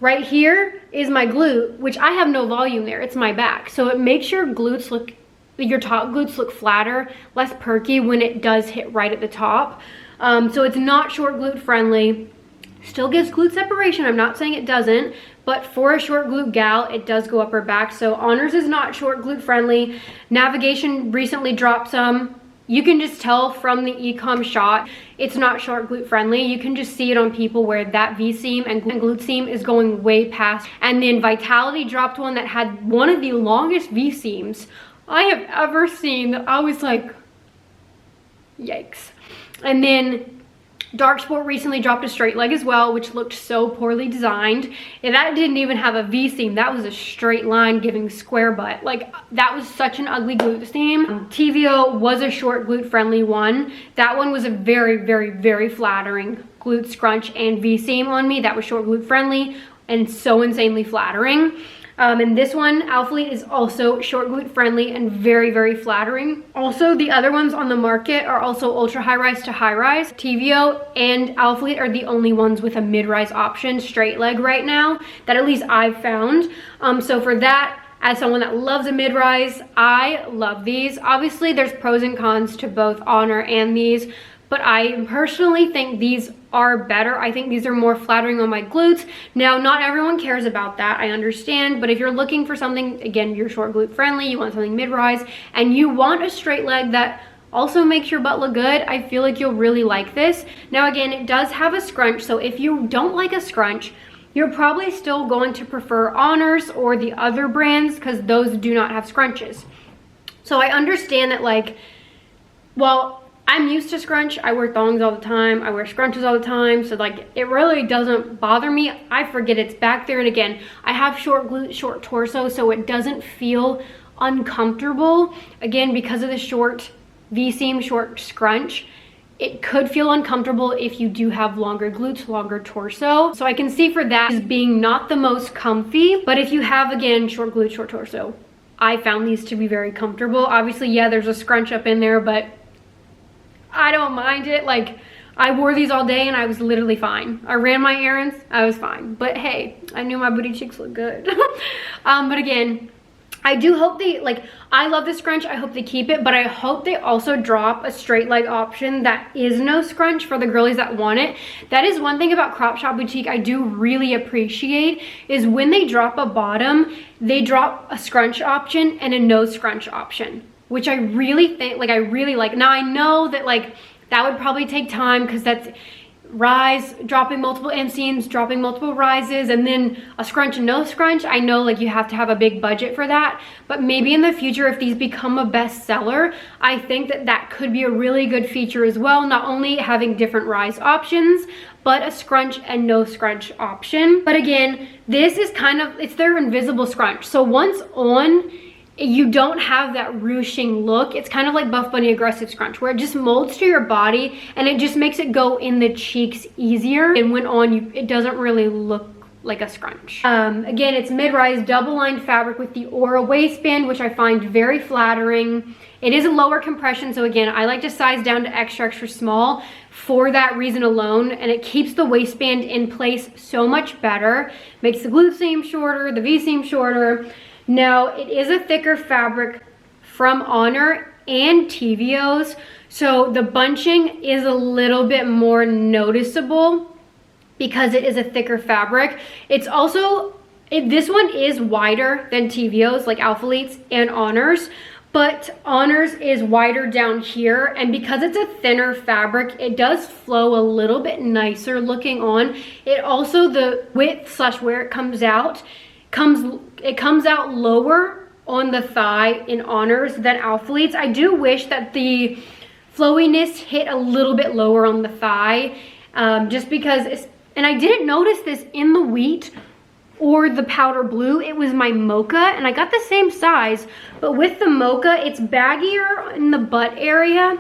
right here is my glute, which I have no volume there, it's my back. So it makes your glutes look, your top glutes look flatter, less perky when it does hit right at the top. So it's not short glute friendly. Still gives glute separation, I'm not saying it doesn't, but for a short glute gal, it does go up her back. So Honors is not short glute friendly. Navigation recently dropped some. You can just tell from the e-com shot, it's not short glute friendly. You can just see it on people where that V seam and glute seam is going way past. And then Vitality dropped one that had one of the longest V seams I have ever seen. I was like, yikes. And then Dark Sport recently dropped a straight leg as well, which looked so poorly designed. And that didn't even have a V seam. That was a straight line giving square butt. Like, that was such an ugly glute seam. TVO was a short glute friendly one. That one was a very, very, very flattering glute scrunch and V seam on me. That was short glute friendly and so insanely flattering. And this one, Alphalete, is also short glute friendly and very, very flattering. Also, the other ones on the market are also ultra high rise to high rise. TVO and Alphalete are the only ones with a mid-rise option, straight leg right now, that at least I've found. So for that, as someone that loves a mid-rise, I love these. Obviously, there's pros and cons to both Honor and these, but I personally think these are better. I think these are more flattering on my glutes. Now, not everyone cares about that, I understand, but if you're looking for something, again, you're short glute friendly, you want something mid-rise, and you want a straight leg that also makes your butt look good, I feel like you'll really like this. Now, again, it does have a scrunch, so if you don't like a scrunch, you're probably still going to prefer Honors or the other brands, because those do not have scrunches. So I understand that, like, well, I'm used to scrunch. I wear thongs all the time. I wear scrunches all the time. So like, it really doesn't bother me. I forget it's back there. And again, I have short glutes, short torso, so it doesn't feel uncomfortable. Again, because of the short V-seam, short scrunch, it could feel uncomfortable if you do have longer glutes, longer torso. So I can see for that as being not the most comfy, but if you have, again, short glutes, short torso, I found these to be very comfortable. Obviously, yeah, there's a scrunch up in there, but I don't mind it. Like, I wore these all day and I was literally fine. I ran my errands, I was fine. But hey, I knew my booty cheeks looked good. But again, I do hope they, like, I love the scrunch. I hope they keep it, but I hope they also drop a straight leg option that is no scrunch for the girlies that want it. That is one thing about Crop Shop Boutique I do really appreciate, is when they drop a bottom, they drop a scrunch option and a no scrunch option, which I really think, like, I really like. Now I know that like that would probably take time because that's rise, dropping multiple inseams, dropping multiple rises, and then a scrunch and no scrunch. I know like you have to have a big budget for that, but maybe in the future, if these become a bestseller, I think that that could be a really good feature as well. Not only having different rise options, but a scrunch and no scrunch option. But again, this is kind of, it's their invisible scrunch. So once on, you don't have that ruching look. It's kind of like Buff Bunny Aggressive Scrunch, where it just molds to your body and it just makes it go in the cheeks easier. And when on, it doesn't really look like a scrunch. Again, it's mid-rise double-lined fabric with the Aura waistband, which I find very flattering. It is a lower compression, so again, I like to size down to extra, extra small for that reason alone, and it keeps the waistband in place so much better. Makes the glute seam shorter, the V-seam shorter. Now, it is a thicker fabric from Honor and TVOs, so the bunching is a little bit more noticeable because it is a thicker fabric. It's also, this one is wider than TVOs, like Alphalete's and Honors, but Honors is wider down here, and because it's a thinner fabric, it does flow a little bit nicer looking on. It also, the width slash where it comes out, it comes out lower on the thigh in Honors than Alphalete's. I do wish that the flowiness hit a little bit lower on the thigh, just because it's, and I didn't notice this in the wheat or the powder blue. It was my mocha, and I got the same size, but with the mocha, it's baggier in the butt area.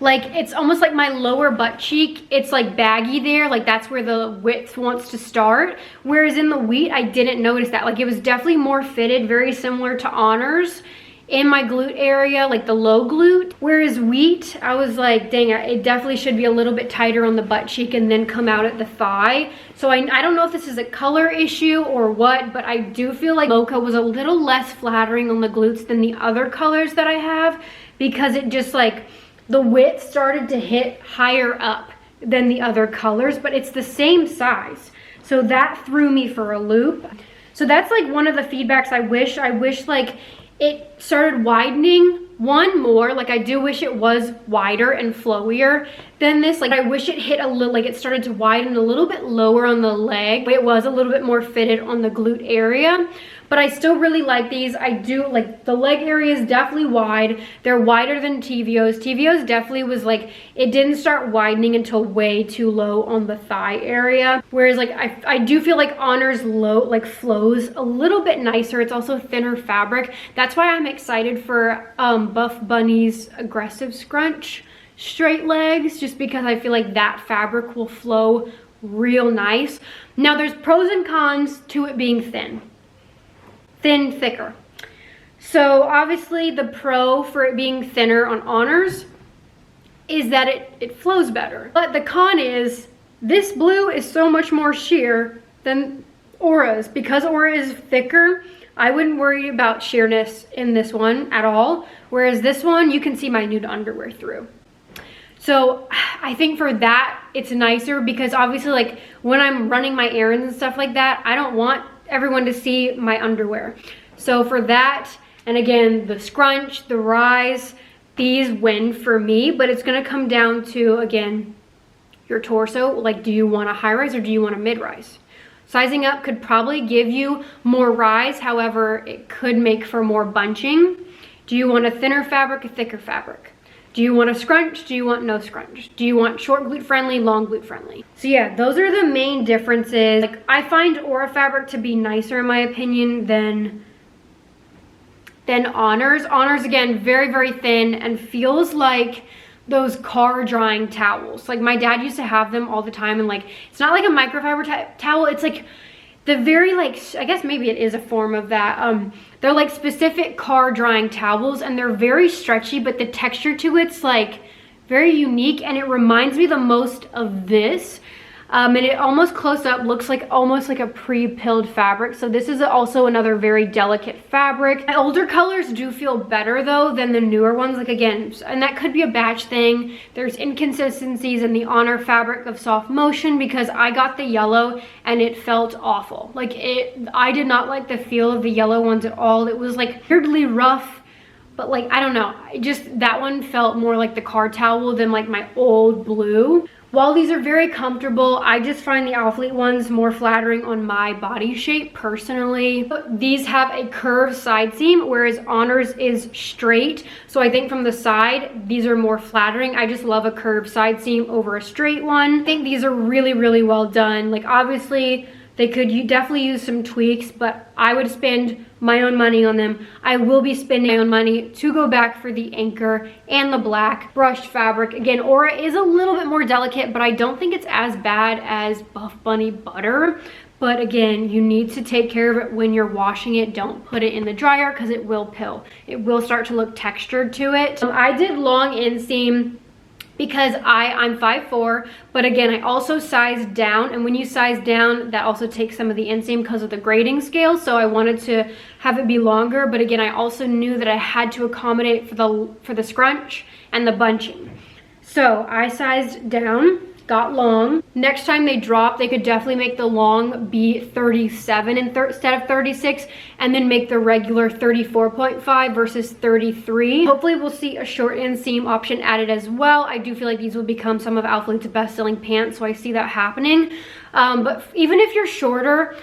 Like, it's almost like my lower butt cheek, it's like baggy there, like that's where the width wants to start. Whereas in the wheat, I didn't notice that. Like, it was definitely more fitted, very similar to Honors in my glute area, like the low glute. Whereas wheat, I was like, dang, it definitely should be a little bit tighter on the butt cheek and then come out at the thigh. So I don't know if this is a color issue or what, but I do feel like mocha was a little less flattering on the glutes than the other colors that I have, because it just like, the width started to hit higher up than the other colors, but it's the same size. So that threw me for a loop. So that's like one of the feedbacks I wish like it started widening one more. Like, I do wish it was wider and flowier than this. Like, I wish it hit a little, like it started to widen a little bit lower on the leg. It was a little bit more fitted on the glute area. But I still really like these. I do like the leg area is definitely wide. They're wider than TVOs. TVOs definitely was like, it didn't start widening until way too low on the thigh area. Whereas like, I do feel like Honor's low, like flows a little bit nicer. It's also thinner fabric. That's why I'm excited for Buff Bunny's Aggressive Scrunch straight legs, just because I feel like that fabric will flow real nice. Now there's pros and cons to it being thin, thicker. So obviously the pro for it being thinner on Honors is that it flows better. But the con is this blue is so much more sheer than Aura's. Because Aura is thicker, I wouldn't worry about sheerness in this one at all. Whereas this one, you can see my nude underwear through. So I think for that, it's nicer, because obviously like when I'm running my errands and stuff like that, I don't want everyone to see my underwear. So for that, and again, the scrunch, the rise, these win for me, but it's gonna come down to, again, your torso. Like, do you want a high rise or do you want a mid rise? Sizing up could probably give you more rise, however, it could make for more bunching. Do you want a thinner fabric, a thicker fabric? Do you want a scrunch? Do you want no scrunch? Do you want short glute friendly, long glute friendly? So yeah, those are the main differences. Like, I find Aura fabric to be nicer in my opinion than Honors. Honors, again, very, very thin and feels like those car drying towels. Like, my dad used to have them all the time, and like, it's not like a microfiber towel. It's like the very, like, I guess maybe it is a form of that. They're like specific car drying towels, and they're very stretchy, but the texture to it's like very unique, and it reminds me the most of this. And it almost close up looks like almost like a pre-pilled fabric. So this is also another very delicate fabric. My older colors do feel better though than the newer ones. Like, again, and that could be a batch thing. There's inconsistencies in the Honor fabric of soft motion because I got the yellow and it felt awful. Like, I did not like the feel of the yellow ones at all. It was like weirdly rough, but like, I don't know. That one felt more like the car towel than like my old blue. While these are very comfortable, I just find the Alphalete ones more flattering on my body shape personally. These have a curved side seam, whereas Honors is straight. So I think from the side, these are more flattering. I just love a curved side seam over a straight one. I think these are really, really well done. Like, obviously, they could definitely use some tweaks, but I would spend my own money on them. I will be spending my own money to go back for the anchor and the black brushed fabric. Again, Aura is a little bit more delicate, but I don't think it's as bad as Buff Bunny Butter. But again, you need to take care of it when you're washing it. Don't put it in the dryer because it will pill. It will start to look textured to it. I did long inseam because I'm 5'4", but again, I also sized down, and when you size down, that also takes some of the inseam because of the grading scale, so I wanted to have it be longer, but again, I also knew that I had to accommodate for the scrunch and the bunching. So I sized down, got long. Next time they drop, they could definitely make the long be 37 instead of 36, and then make the regular 34.5 versus 33. Hopefully we'll see a short inseam option added as well. I do feel like these will become some of Alphalete's best-selling pants, so I see that happening. But even if you're shorter,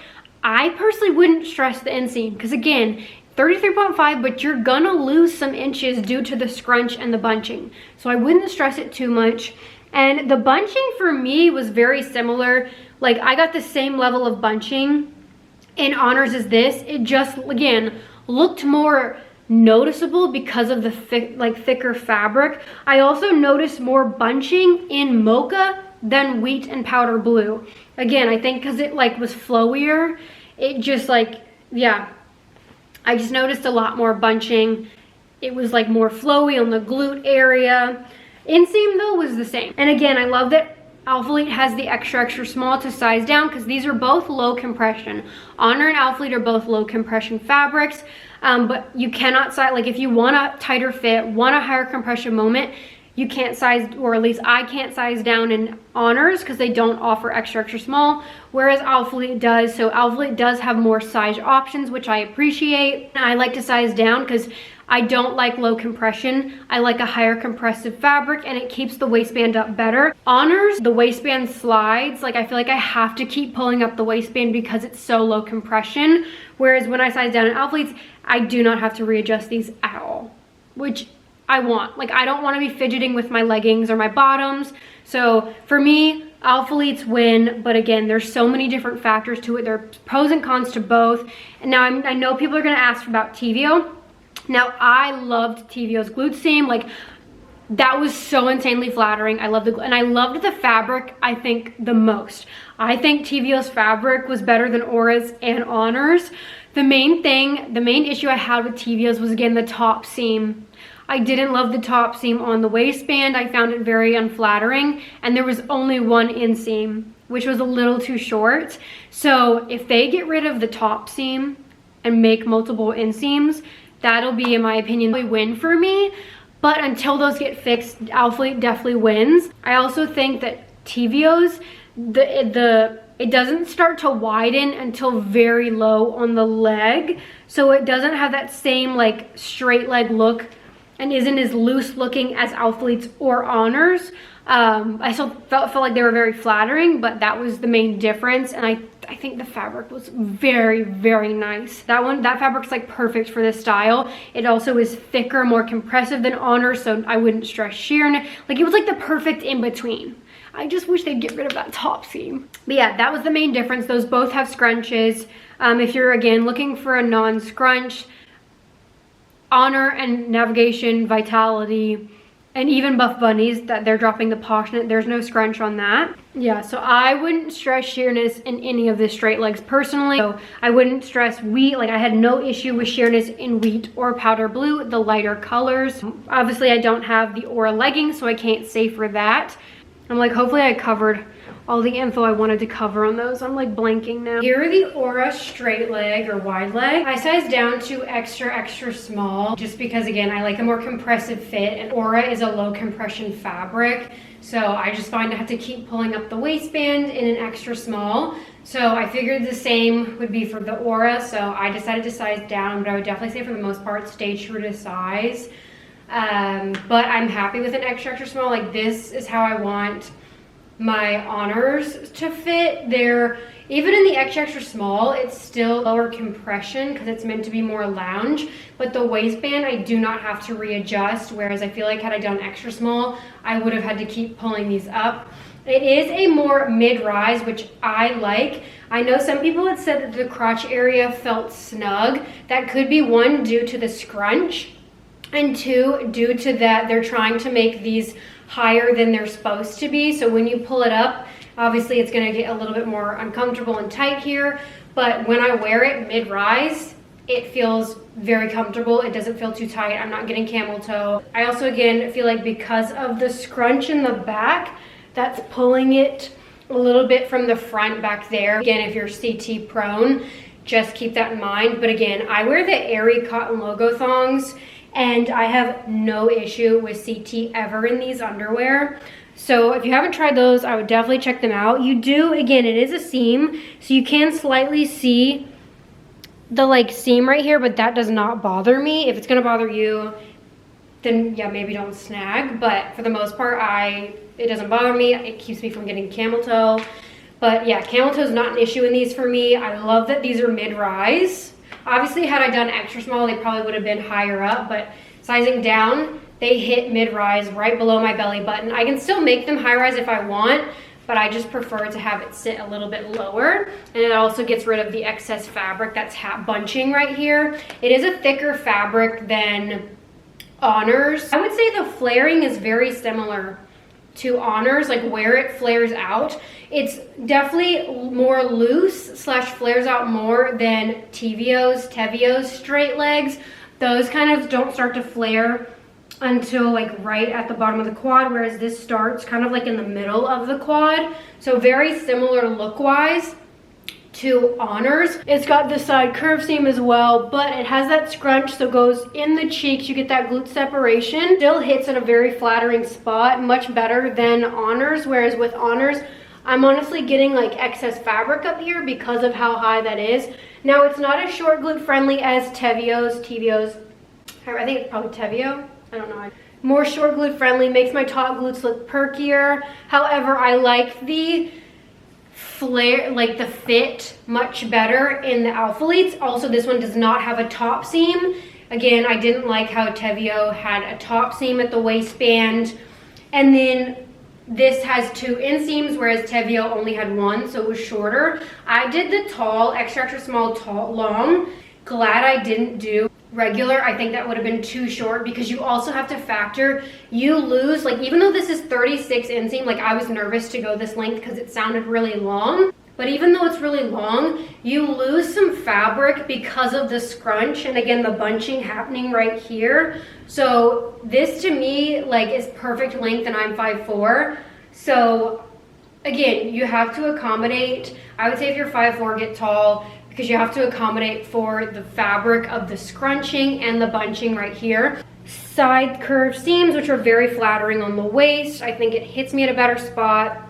I personally wouldn't stress the inseam, because again, 33.5, but you're gonna lose some inches due to the scrunch and the bunching. So I wouldn't stress it too much. And the bunching for me was very similar. Like, I got the same level of bunching in Honors as this. It just, again, looked more noticeable because of the thicker fabric. I also noticed more bunching in Mocha than Wheat and Powder Blue. Again, I think because it like was flowier, it just like, yeah, I just noticed a lot more bunching. It was like more flowy on the glute area. Inseam though was the same. And again, I love that Alphalete has the extra small to size down, because these are both low compression. Honor and Alphalete are both low compression fabrics, but you cannot size, like if you want a tighter fit, want a higher compression moment, you can't size, or at least I can't size down in Honors because they don't offer extra small, whereas Alphalete does. So Alphalete does have more size options, which I appreciate. I like to size down because I don't like low compression. I like a higher compressive fabric, and it keeps the waistband up better. Honors, the waistband slides. Like, I feel like I have to keep pulling up the waistband because it's so low compression. Whereas when I size down in Alphalete's, I do not have to readjust these at all, which I want. Like, I don't want to be fidgeting with my leggings or my bottoms. So for me, Alphalete's win, but again, there's so many different factors to it. There are pros and cons to both. And now I know people are going to ask about TVO. Now, I loved TVO's glute seam. Like, that was so insanely flattering. I loved and I loved the fabric, I think, the most. I think TVO's fabric was better than Aura's and Honors. The main issue I had with TVO's was, again, the top seam. I didn't love the top seam on the waistband. I found it very unflattering, and there was only one inseam, which was a little too short. So if they get rid of the top seam and make multiple inseams, that'll be, in my opinion, a win for me. But until those get fixed, Alphalete definitely wins. I also think that TVO's, it doesn't start to widen until very low on the leg. So it doesn't have that same like straight leg look and isn't as loose looking as Alphalete's or Honors. I still felt like they were very flattering, but that was the main difference. And I think the fabric was very, very nice. That fabric's like perfect for this style. It also is thicker, more compressive than Honor, so I wouldn't stress sheerness. Like, it was like the perfect in between. I just wish they'd get rid of that top seam. But yeah, that was the main difference. Those both have scrunches. If you're, again, looking for a non-scrunch, Honor and Navigation, Vitality, and even Buff Bunnies, that they're dropping the Passionate, there's no scrunch on that. Yeah, so I wouldn't stress sheerness in any of the straight legs personally. So I wouldn't stress wheat. Like, I had no issue with sheerness in wheat or powder blue, the lighter colors. Obviously, I don't have the Aura leggings, so I can't say for that. I'm like, hopefully I covered all the info I wanted to cover on those. I'm like blanking now. Here are the Aura straight leg or wide leg. I sized down to extra, extra small, just because, again, I like a more compressive fit, and Aura is a low compression fabric. So I just find I have to keep pulling up the waistband in an extra small. So I figured the same would be for the Aura. So I decided to size down, but I would definitely say for the most part, stay true to size. But I'm happy with an extra, extra small. Like, this is how I want my Honors to fit. They're, even in the extra, extra small, it's still lower compression because it's meant to be more lounge, but the waistband I do not have to readjust, whereas I feel like had I done extra small, I would have had to keep pulling these up. It is a more mid-rise, which I like. I know some people had said that the crotch area felt snug. That could be, one, due to the scrunch, and two, due to that they're trying to make these higher than they're supposed to be. So when you pull it up, obviously it's gonna get a little bit more uncomfortable and tight here, but when I wear it mid-rise, it feels very comfortable. It doesn't feel too tight. I'm not getting camel toe. I also, again, feel like because of the scrunch in the back, that's pulling it a little bit from the front back there. Again, if you're CT prone, just keep that in mind. But again, I wear the Airy cotton logo thongs, and I have no issue with CT ever in these underwear. So if you haven't tried those, I would definitely check them out. You do, again, it is a seam, so you can slightly see the like seam right here, but that does not bother me. If it's gonna bother you, then yeah, maybe don't snag. But for the most part, it doesn't bother me. It keeps me from getting camel toe. But yeah, camel toe is not an issue in these for me. I love that these are mid-rise. Obviously, had I done extra small, they probably would have been higher up, but sizing down, they hit mid-rise right below my belly button. I can still make them high-rise if I want, but I just prefer to have it sit a little bit lower. And it also gets rid of the excess fabric that's bunching right here. It is a thicker fabric than Honors. I would say the flaring is very similar to Honors, like where it flares out. It's definitely more loose / flares out more than Tevio's straight legs. Those kind of don't start to flare until like right at the bottom of the quad, whereas this starts kind of like in the middle of the quad. So very similar look wise to Honors. It's got the side curve seam as well, but it has that scrunch, so it goes in the cheeks. You get that glute separation. Still hits at a very flattering spot, much better than Honors, whereas with Honors, I'm honestly getting like excess fabric up here because of how high that is. Now, it's not as short glute friendly as Tevio's. I think it's probably Tevio. I don't know. More short glute friendly, makes my top glutes look perkier. However, I like the flare, like the fit much better in the Alphaletes. Also, this one does not have a top seam. Again, I didn't like how Tevio had a top seam at the waistband. And then this has 2 inseams, whereas Tevio only had 1, so it was shorter. I did the tall, extra, extra small, tall, long. Glad I didn't do regular. I think that would have been too short because you also have to factor, you lose, like even though this is 36 inseam, like I was nervous to go this length because it sounded really long. But even though it's really long, you lose some fabric because of the scrunch and again, the bunching happening right here. So this to me like is perfect length and I'm 5'4". So again, you have to accommodate, I would say if you're 5'4", get tall because you have to accommodate for the fabric of the scrunching and the bunching right here. Side curve seams, which are very flattering on the waist. I think it hits me at a better spot.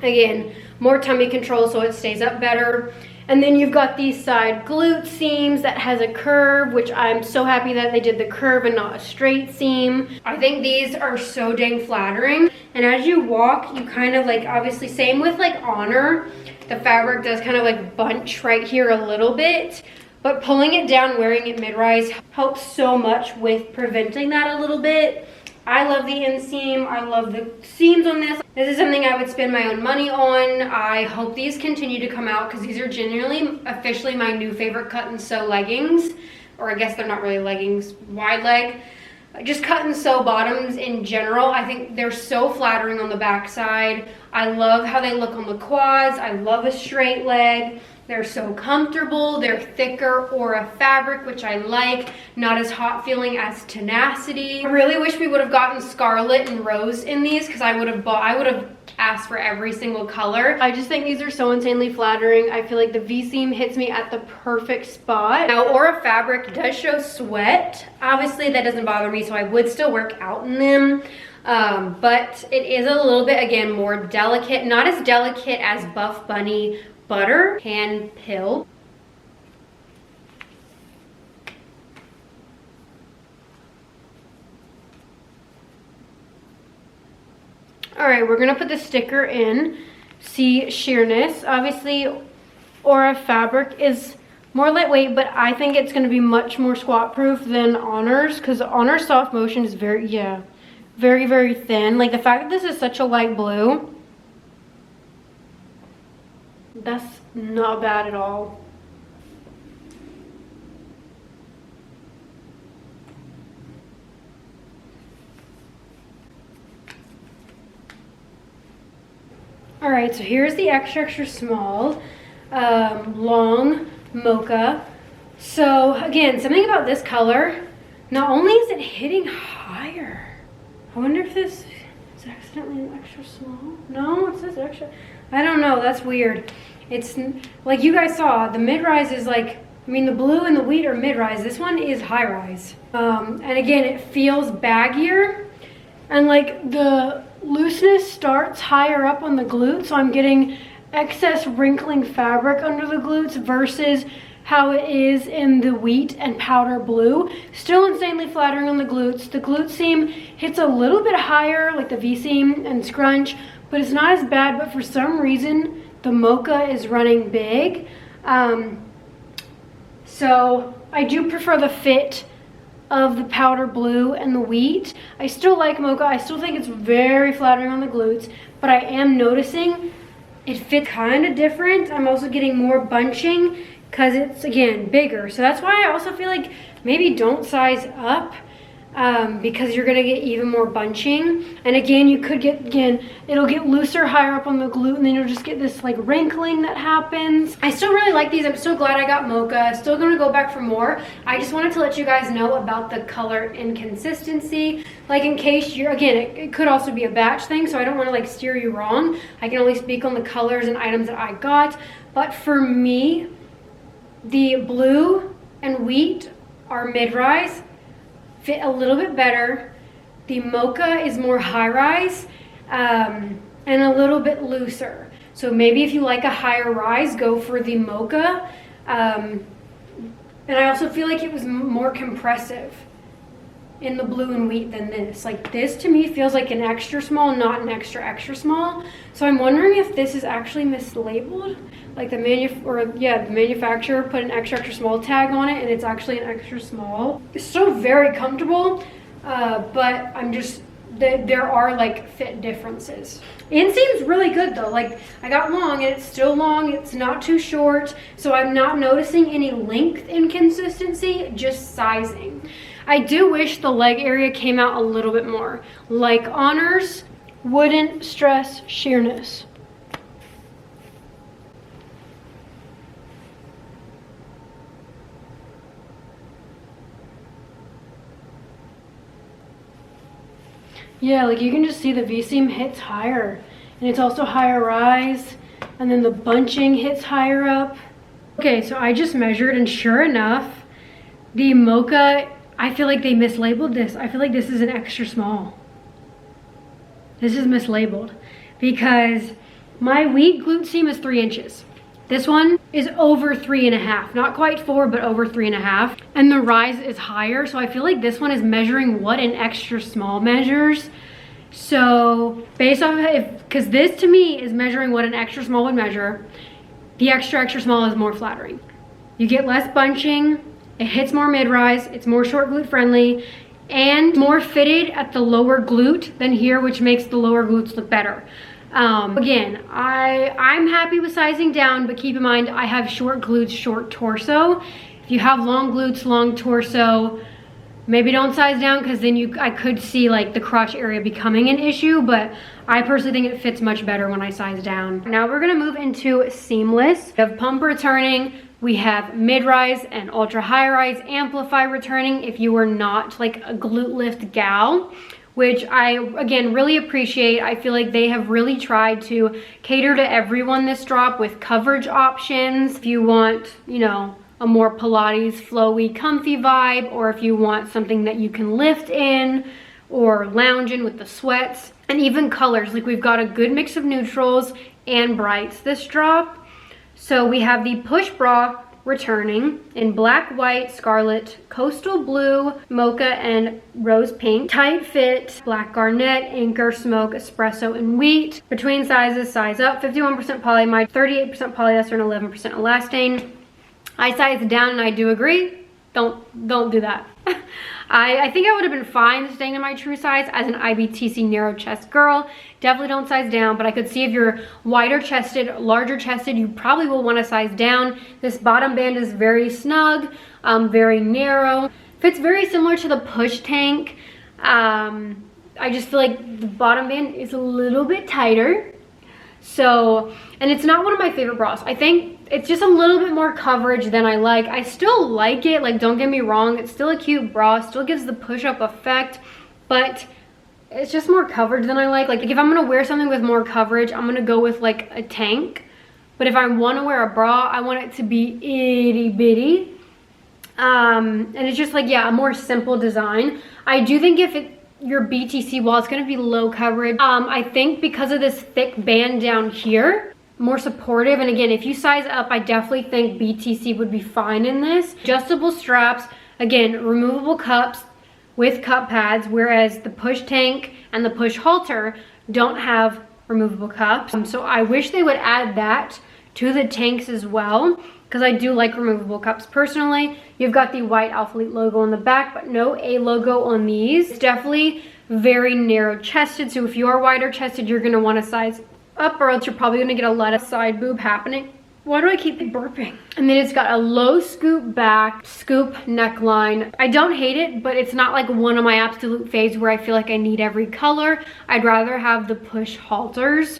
Again, more tummy control so it stays up better. And then you've got these side glute seams that has a curve, which I'm so happy that they did the curve and not a straight seam. I think these are so dang flattering. And as you walk, you kind of like, obviously same with like Honor, the fabric does kind of like bunch right here a little bit, but pulling it down, wearing it mid-rise helps so much with preventing that a little bit. I love the inseam. I love the seams on this. This is something I would spend my own money on. I hope these continue to come out because these are genuinely officially my new favorite cut and sew leggings. Or I guess they're not really leggings, wide leg. Just cut and sew bottoms in general. I think they're so flattering on the backside. I love how they look on the quads. I love a straight leg. They're so comfortable. They're thicker Aura fabric, which I like. Not as hot feeling as Tenacity. I really wish we would have gotten scarlet and rose in these because I would have asked for every single color. I just think these are so insanely flattering. I feel like the V-seam hits me at the perfect spot. Now, Aura fabric does show sweat. Obviously, that doesn't bother me, so I would still work out in them. But it is a little bit, again, more delicate. Not as delicate as Buff Bunny Butter Hand Pill. All right, we're gonna put the sticker in. See sheerness. Obviously, Aura fabric is more lightweight, but I think it's gonna be much more squat proof than Honor's because Honor's soft motion is very, very thin. Like the fact that this is such a light blue, that's not bad at all. All right, so here's the extra small, long mocha. So again, something about this color, not only is it hitting higher, I wonder if this is accidentally an extra small. No, it says extra. I don't know, that's weird. It's like you guys saw, the mid-rise is like, I mean, the blue and the wheat are mid-rise. This one is high-rise. And again, it feels baggier. And like the looseness starts higher up on the glutes. So I'm getting excess wrinkling fabric under the glutes versus how it is in the wheat and powder blue. Still insanely flattering on the glutes. The glute seam hits a little bit higher, like the V-seam and scrunch, but it's not as bad. But for some reason, the mocha is running big. So I do prefer the fit of the powder blue and the wheat. I still like mocha. I still think it's very flattering on the glutes, but I am noticing it fits kind of different. I'm also getting more bunching because it's, again, bigger. So that's why I also feel like maybe don't size up because you're gonna get even more bunching. And again, you could get, it'll get looser higher up on the glute and then you'll just get this like wrinkling that happens. I still really like these. I'm so glad I got mocha. Still gonna go back for more. I just wanted to let you guys know about the color inconsistency. Like in case you're, again, it could also be a batch thing, so I don't wanna like steer you wrong. I can only speak on the colors and items that I got. But for me, the blue and wheat are mid-rise, fit a little bit better. The mocha is more high-rise and a little bit looser. So maybe if you like a higher rise, go for the mocha. And I also feel like it was more compressive in the blue and wheat than this. Like this to me feels like an extra small, not an extra small. So I'm wondering if this is actually mislabeled. Like the manufacturer put an extra small tag on it and it's actually an extra small. It's still very comfortable, but I'm just, there are like fit differences. Inseam's really good though. Like I got long and it's still long, it's not too short. So I'm not noticing any length inconsistency, just sizing. I do wish the leg area came out a little bit more. Like Honor's, wouldn't stress sheerness. Yeah, like you can just see the V-seam hits higher and it's also higher rise and then the bunching hits higher up. Okay, so I just measured and sure enough, the mocha, I feel like they mislabeled this. I feel like this is an extra small. This is mislabeled because my wheat glute seam is 3 inches. This one is over 3.5, not quite 4, but over 3.5. And the rise is higher. So I feel like this one is measuring what an extra small measures. So based off of it, because this to me is measuring what an extra small would measure. the extra, extra small is more flattering. You get less bunching, it hits more mid-rise, it's more short glute friendly, and more fitted at the lower glute than here, which makes the lower glutes look better. Again, I'm happy with sizing down, but keep in mind I have short glutes, short torso. If you have long glutes, long torso, maybe don't size down, because then I could see like the crotch area becoming an issue, but I personally think it fits much better when I size down. Now we're gonna move into seamless. We have pump returning, we have mid-rise and ultra high rise, amplify returning if you are not like a glute lift gal, which I, again, really appreciate. I feel like they have really tried to cater to everyone this drop with coverage options. If you want, you know, a more Pilates, flowy, comfy vibe, or if you want something that you can lift in or lounge in with the sweats, and even colors. Like, we've got a good mix of neutrals and brights this drop. So we have the push bra returning in black, white, scarlet, coastal blue, mocha, and rose pink. Tight fit, black garnet, anchor, smoke, espresso, and wheat. Between sizes, size up, 51% polyamide, 38% polyester, and 11% elastane. I size down, and I do agree. Don't do that. I think I would have been fine staying in my true size as an IBTC narrow chest girl. Definitely don't size down, but I could see if you're wider chested, larger chested, you probably will want to size down. This bottom band is very snug, very narrow. Fits very similar to the push tank. I just feel like the bottom band is a little bit tighter. So, and it's not one of my favorite bras. I think it's just a little bit more coverage than I like. I still like it, like, don't get me wrong. It's still a cute bra, still gives the push-up effect, but it's just more coverage than I like. Like, if I'm gonna wear something with more coverage, I'm gonna go with like a tank. But if I wanna wear a bra, I want it to be itty bitty. And it's just like, yeah, a more simple design. I do think if your BTC, while it's gonna be low coverage, I think because of this thick band down here, more supportive. And again, if you size up, I definitely think BTC would be fine in this. Adjustable straps, again, removable cups with cup pads, whereas the push tank and the push halter don't have removable cups. So I wish they would add that to the tanks as well, because I do like removable cups personally. You've got the white Alphalete logo on the back, but no A logo on these. It's definitely very narrow chested, so if you are wider chested, you're gonna wanna size up, or else you're probably gonna get a lot of side boob happening. Why do I keep burping? And then it's got a low scoop back, scoop neckline. I don't hate it, but it's not like one of my absolute faves where I feel like I need every color. I'd rather have the push halters.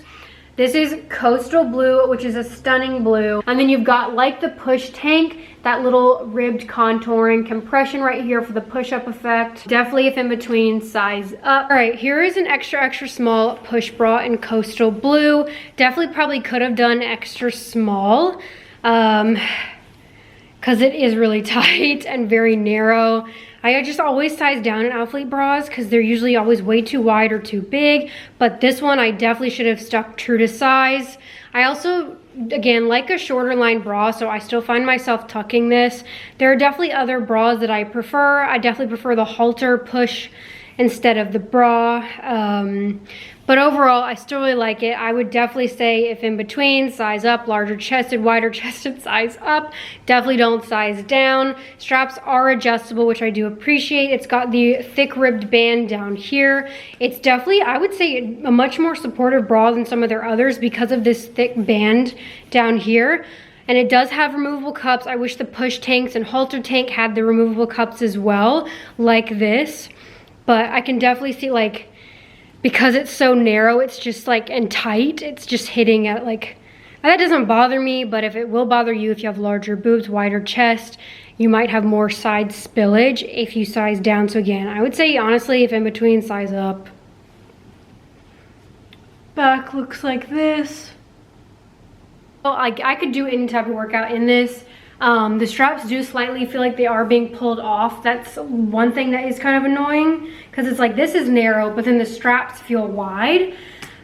This is coastal blue, which is a stunning blue. And then you've got, like the push tank, that little ribbed contouring compression right here for the push-up effect. Definitely if in between, size up. All right, here is an extra, extra small push bra in coastal blue. Definitely probably could have done extra small, because it is really tight and very narrow. I just always size down in Alphalete bras because they're usually always way too wide or too big. But this one, I definitely should have stuck true to size. I also, again, like a shorter line bra, so I still find myself tucking this. There are definitely other bras that I prefer. I definitely prefer the halter push instead of the bra. But overall, I still really like it. I would definitely say if in between, size up, larger chested, wider chested, size up. Definitely don't size down. Straps are adjustable, which I do appreciate. It's got the thick ribbed band down here. It's definitely, I would say, a much more supportive bra than some of their others because of this thick band down here. And it does have removable cups. I wish the push tanks and halter tank had the removable cups as well, like this. But I can definitely see, like, because it's so narrow, it's just like, and tight, it's just hitting at like, that doesn't bother me, but if it will bother you if you have larger boobs, wider chest, you might have more side spillage if you size down. So again, I would say honestly, if in between, size up. Back looks like this. Well, I could do any type of workout in this. The straps do slightly feel like they are being pulled off. That's one thing that is kind of annoying, because it's like this is narrow, but then the straps feel wide.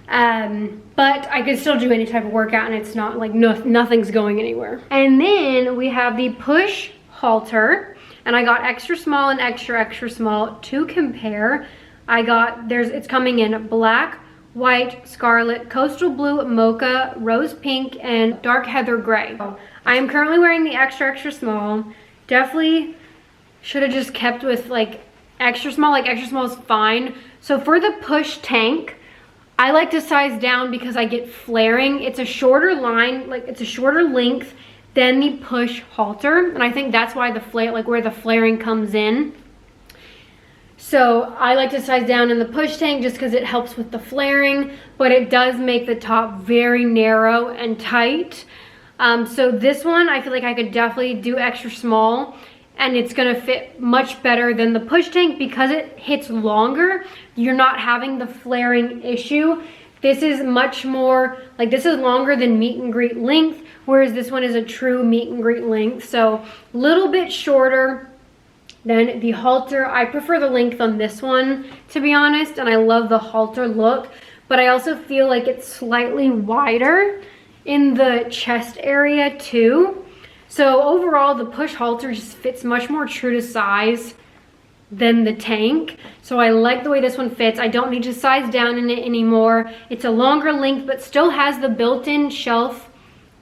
But I could still do any type of workout, and it's not like nothing's going anywhere. And then we have the push halter, and I got extra small and extra, extra small to compare. I got, it's coming in black, white, scarlet, coastal blue, mocha, rose pink, and dark heather gray. I am currently wearing the extra small. Definitely should have just kept with like extra small. Like extra small is fine. So for the push tank, I like to size down because I get flaring. It's a shorter line, like it's a shorter length than the push halter, and I think that's why the flare, like where the flaring comes in. So I like to size down in the push tank just because it helps with the flaring, but it does make the top very narrow and tight. So this one, I feel like I could definitely do extra small, and it's gonna fit much better than the push tank because it hits longer. You're not having the flaring issue. This is much more, like this is longer than meet and greet length, whereas this one is a true meet and greet length. So a little bit shorter than the halter. I prefer the length on this one, to be honest, and I love the halter look, but I also feel like it's slightly wider in the chest area too. So overall, the push halter just fits much more true to size than the tank. So I like the way this one fits. I don't need to size down in it anymore. It's a longer length, but still has the built-in shelf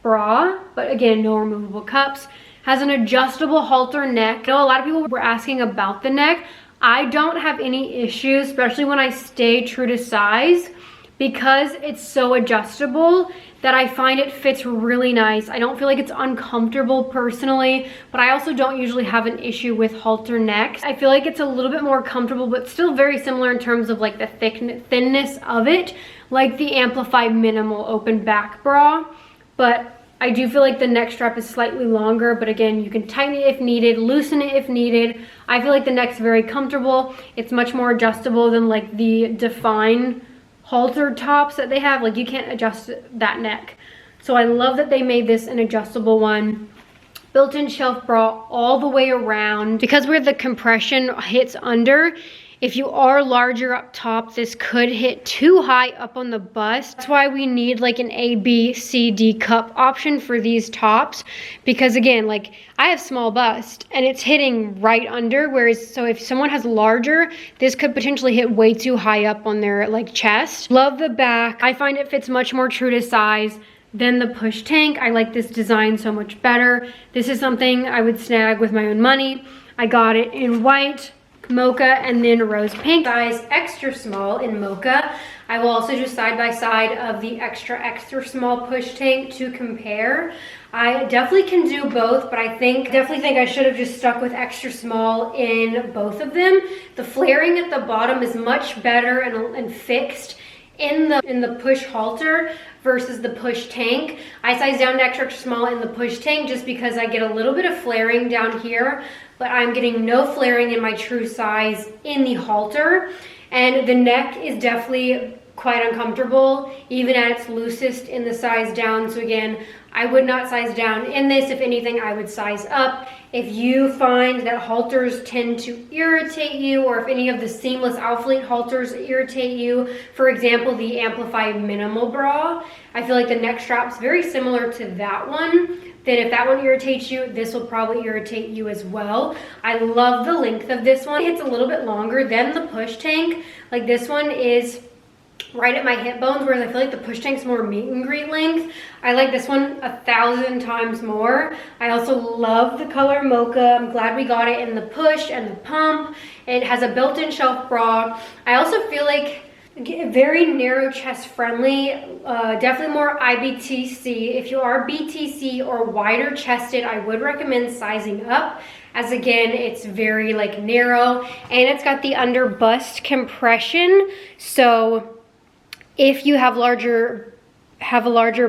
bra, but again, no removable cups. Has an adjustable halter neck. I know a lot of people were asking about the neck. I don't have any issues, especially when I stay true to size, because it's so adjustable that I find it fits really nice. I don't feel like it's uncomfortable personally, but I also don't usually have an issue with halter necks. I feel like it's a little bit more comfortable, but still very similar in terms of like the thinness of it, like the Amplified Minimal open back bra. But I do feel like the neck strap is slightly longer, but again, you can tighten it if needed, loosen it if needed. I feel like the neck's very comfortable. It's much more adjustable than like the Define halter tops that they have. Like you can't adjust that neck. So I love that they made this an adjustable one. Built-in shelf bra all the way around. Because where the compression hits under, if you are larger up top, this could hit too high up on the bust. That's why we need like an A, B, C, D cup option for these tops. Because again, like I have small bust and it's hitting right under. Whereas, so if someone has larger, this could potentially hit way too high up on their like chest. Love the back. I find it fits much more true to size than the push tank. I like this design so much better. This is something I would snag with my own money. I got it in white, mocha, and then rose pink. Size extra small in mocha. I will also do side by side of the extra small push tank to compare. I definitely can do both, but I definitely think I should have just stuck with extra small in both of them. The flaring at the bottom is much better and fixed in the push halter versus the push tank. I size down to extra small in the push tank just because I get a little bit of flaring down here, but I'm getting no flaring in my true size in the halter. And the neck is definitely quite uncomfortable, even at its loosest in the size down. So again, I would not size down in this. If anything, I would size up. If you find that halters tend to irritate you, or if any of the seamless Alphalete halters irritate you, for example, the Amplified Minimal bra, I feel like the neck strap's very similar to that one. Then if that one irritates you, this will probably irritate you as well. I love the length of this one. It's a little bit longer than the push tank. Like this one is right at my hip bones, whereas I feel like the push tank's more meet and greet length. I like this one 1,000 times more. I also love the color mocha. I'm glad we got it in the push and the pump. It has a built-in shelf bra. I also feel like very narrow chest friendly, definitely more IBTC. If you are BTC or wider chested, I would recommend sizing up, as again, it's very like narrow, and it's got the under bust compression. So if you have a larger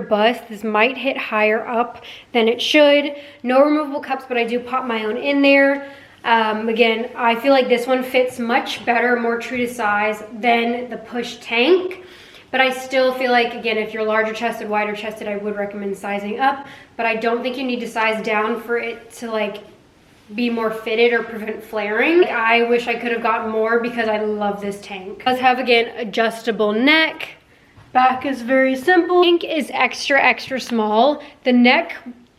bust, this might hit higher up than it should. No removable cups, but I do pop my own in there. Again, I feel like this one fits much better, more true to size than the push tank. But I still feel like, again, if you're larger chested, wider chested, I would recommend sizing up. But I don't think you need to size down for it to like be more fitted or prevent flaring. I wish I could have gotten more because I love this tank. It does have, again, adjustable neck. Back is very simple. Tank is extra small. The neck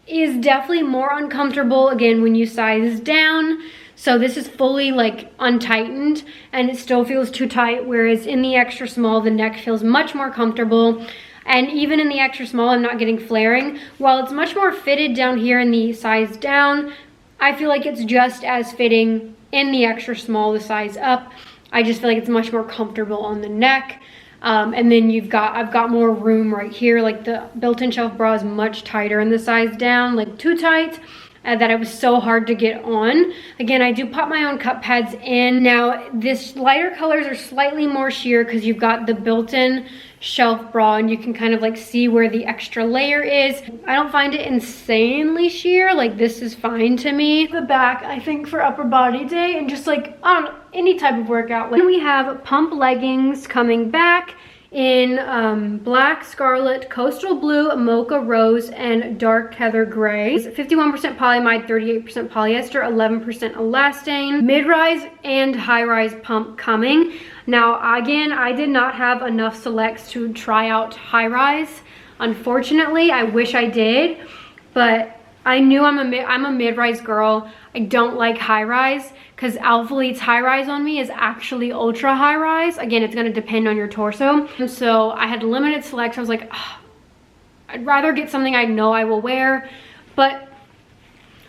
is definitely more uncomfortable, again, when you size down. So this is fully like untightened and it still feels too tight, whereas in the extra small, the neck feels much more comfortable. And even in the extra small, I'm not getting flaring. While it's much more fitted down here in the size down, I feel like it's just as fitting in the extra small, the size up. I just feel like it's much more comfortable on the neck. And then I've got more room right here. Like the built-in shelf bra is much tighter in the size down, like too tight. That it was so hard to get on. Again, I do pop my own cup pads in. Now, this lighter colors are slightly more sheer because you've got the built-in shelf bra and you can kind of like see where the extra layer is. I don't find it insanely sheer. Like this is fine to me. The back, I think for upper body day and just like, I don't know, any type of workout. Then we have pump leggings coming back in black, scarlet, coastal blue, mocha rose, and dark heather gray. 51% polyamide, 38% polyester, 11% elastane. Mid-rise and high-rise pump coming. Now, again, I did not have enough selects to try out high-rise. Unfortunately, I wish I did, but I knew I'm a mid-rise girl. I don't like high-rise because Alphalete's high-rise on me is actually ultra high-rise. Again, it's gonna depend on your torso. And so I had limited selects. I was like, I'd rather get something I know I will wear. But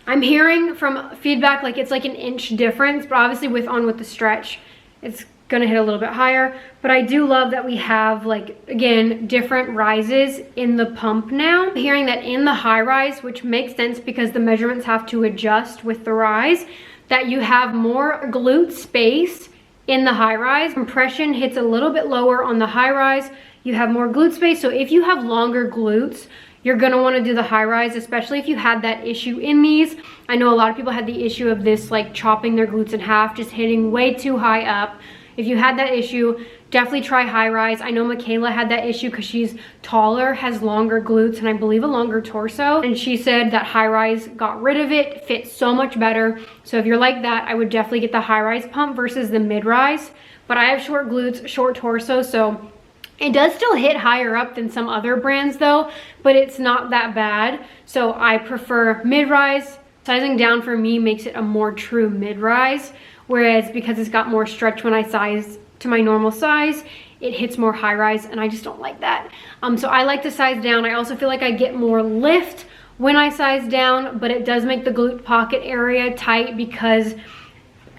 I'm hearing from feedback like it's like an inch difference, but obviously with the stretch, it's gonna hit a little bit higher. But I do love that we have, like, again, different rises in the pump now. I'm hearing that in the high rise, which makes sense because the measurements have to adjust with the rise, that you have more glute space in the high rise. Compression hits a little bit lower on the high rise. You have more glute space. So if you have longer glutes, you're gonna wanna do the high rise, especially if you had that issue in these. I know a lot of people had the issue of this, like chopping their glutes in half, just hitting way too high up. If you had that issue, definitely try high rise. I know Michaela had that issue because she's taller, has longer glutes, and I believe a longer torso. And she said that high rise got rid of it, fits so much better. So if you're like that, I would definitely get the high rise pump versus the mid rise. But I have short glutes, short torso, so it does still hit higher up than some other brands though, but it's not that bad. So I prefer mid rise. Sizing down for me makes it a more true mid rise. Whereas because it's got more stretch when I size to my normal size, it hits more high rise and I just don't like that. So I like to size down. I also feel like I get more lift when I size down, but it does make the glute pocket area tight because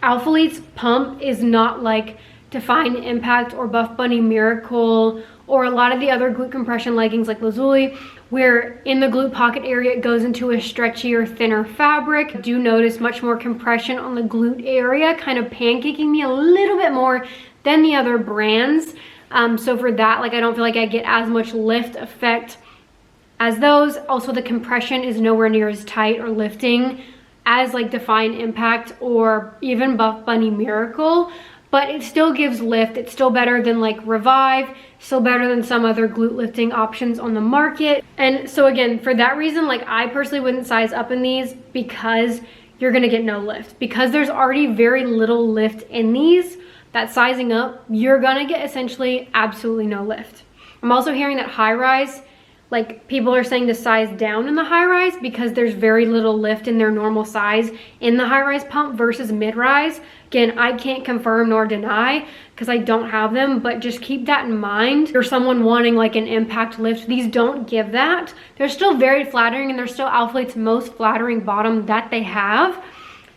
Alphalete's pump is not like Define Impact or Buff Bunny Miracle or a lot of the other glute compression leggings like Lazuli, where in the glute pocket area it goes into a stretchier, thinner fabric. I do notice much more compression on the glute area, kind of pancaking me a little bit more than the other brands. So for that, like, I don't feel like I get as much lift effect as those. Also, the compression is nowhere near as tight or lifting as like Define Impact or even Buff Bunny Miracle. But it still gives lift. It's still better than like Revive, still better than some other glute lifting options on the market. And so again, for that reason, like, I personally wouldn't size up in these because you're gonna get no lift. Because there's already very little lift in these, that sizing up, you're gonna get essentially absolutely no lift. I'm also hearing that high rise, like, people are saying to size down in the high rise because there's very little lift in their normal size in the high rise pump versus mid rise. Again, I can't confirm nor deny because I don't have them, but just keep that in mind. If you're someone wanting like an impact lift, these don't give that. They're still very flattering and they're still Alphalete's most flattering bottom that they have,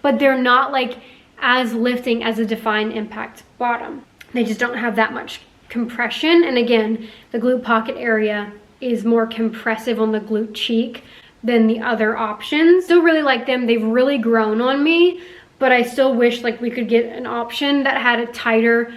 but they're not like as lifting as a Define Impact bottom. They just don't have that much compression. And again, the glute pocket area is more compressive on the glute cheek than the other options. Still really like them. They've really grown on me, but I still wish like we could get an option that had a tighter,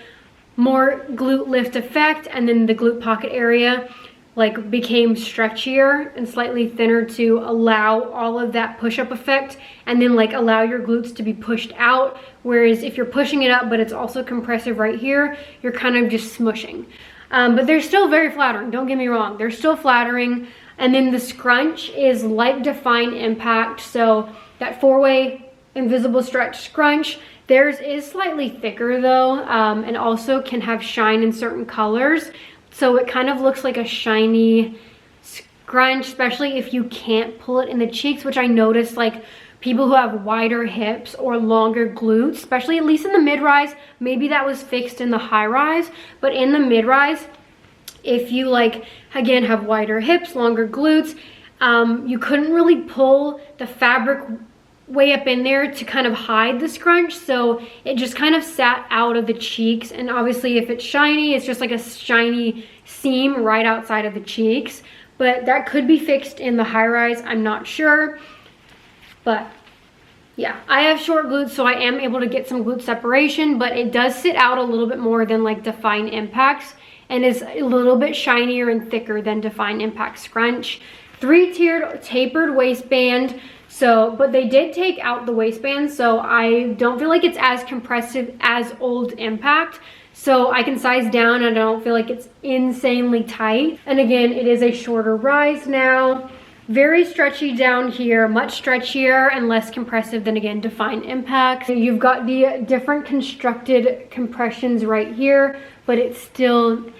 more glute lift effect, and then the glute pocket area like became stretchier and slightly thinner to allow all of that push-up effect, and then like allow your glutes to be pushed out. Whereas if you're pushing it up but it's also compressive right here, you're kind of just smushing. But they're still very flattering, don't get me wrong. They're still flattering. And then the scrunch is like Define Impact. So that 4-way invisible stretch scrunch, theirs is slightly thicker though, and also can have shine in certain colors. So it kind of looks like a shiny scrunch, especially if you can't pull it in the cheeks, which I noticed like people who have wider hips or longer glutes, especially at least in the mid-rise. Maybe that was fixed in the high-rise, but in the mid-rise, if you like, again, have wider hips, longer glutes, you couldn't really pull the fabric way up in there to kind of hide the scrunch, so it just kind of sat out of the cheeks. And obviously if it's shiny, it's just like a shiny seam right outside of the cheeks. But that could be fixed in the high-rise, I'm not sure. But yeah, I have short glutes, so I am able to get some glute separation, but it does sit out a little bit more than like Define Impact's, and is a little bit shinier and thicker than Define Impact scrunch. 3-tiered tapered waistband. So, but they did take out the waistband, so I don't feel like it's as compressive as Old Impact. So I can size down and I don't feel like it's insanely tight. And again, it is a shorter rise now. Very stretchy down here, much stretchier and less compressive than, again, Define Impact. So you've got the different constructed compressions right here, but it's still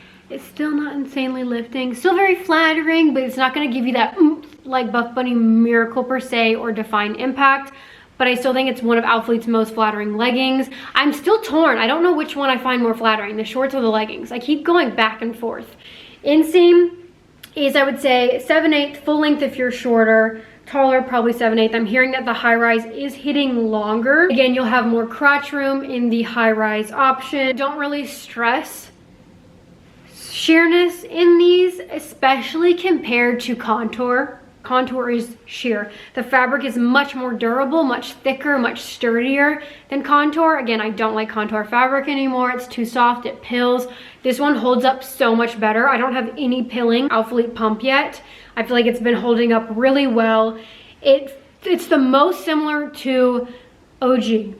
not insanely lifting. Still very flattering, but it's not gonna give you that oomph like Buff Bunny Miracle per se or Define Impact. But I still think it's one of Alphalete's most flattering leggings. I'm still torn. I don't know which one I find more flattering, the shorts or the leggings. I keep going back and forth. Inseam is, I would say, 7/8 full length if you're shorter. Taller, probably 7/8. I'm hearing that the high rise is hitting longer. Again, you'll have more crotch room in the high rise option. Don't really stress sheerness in these, especially compared to Contour. Contour is sheer. The fabric is much more durable, much thicker, much sturdier than Contour. Again, I don't like Contour fabric anymore. It's too soft, it pills. This one holds up so much better. I don't have any pilling Alphalete pump yet. I feel like it's been holding up really well. It's the most similar to OG.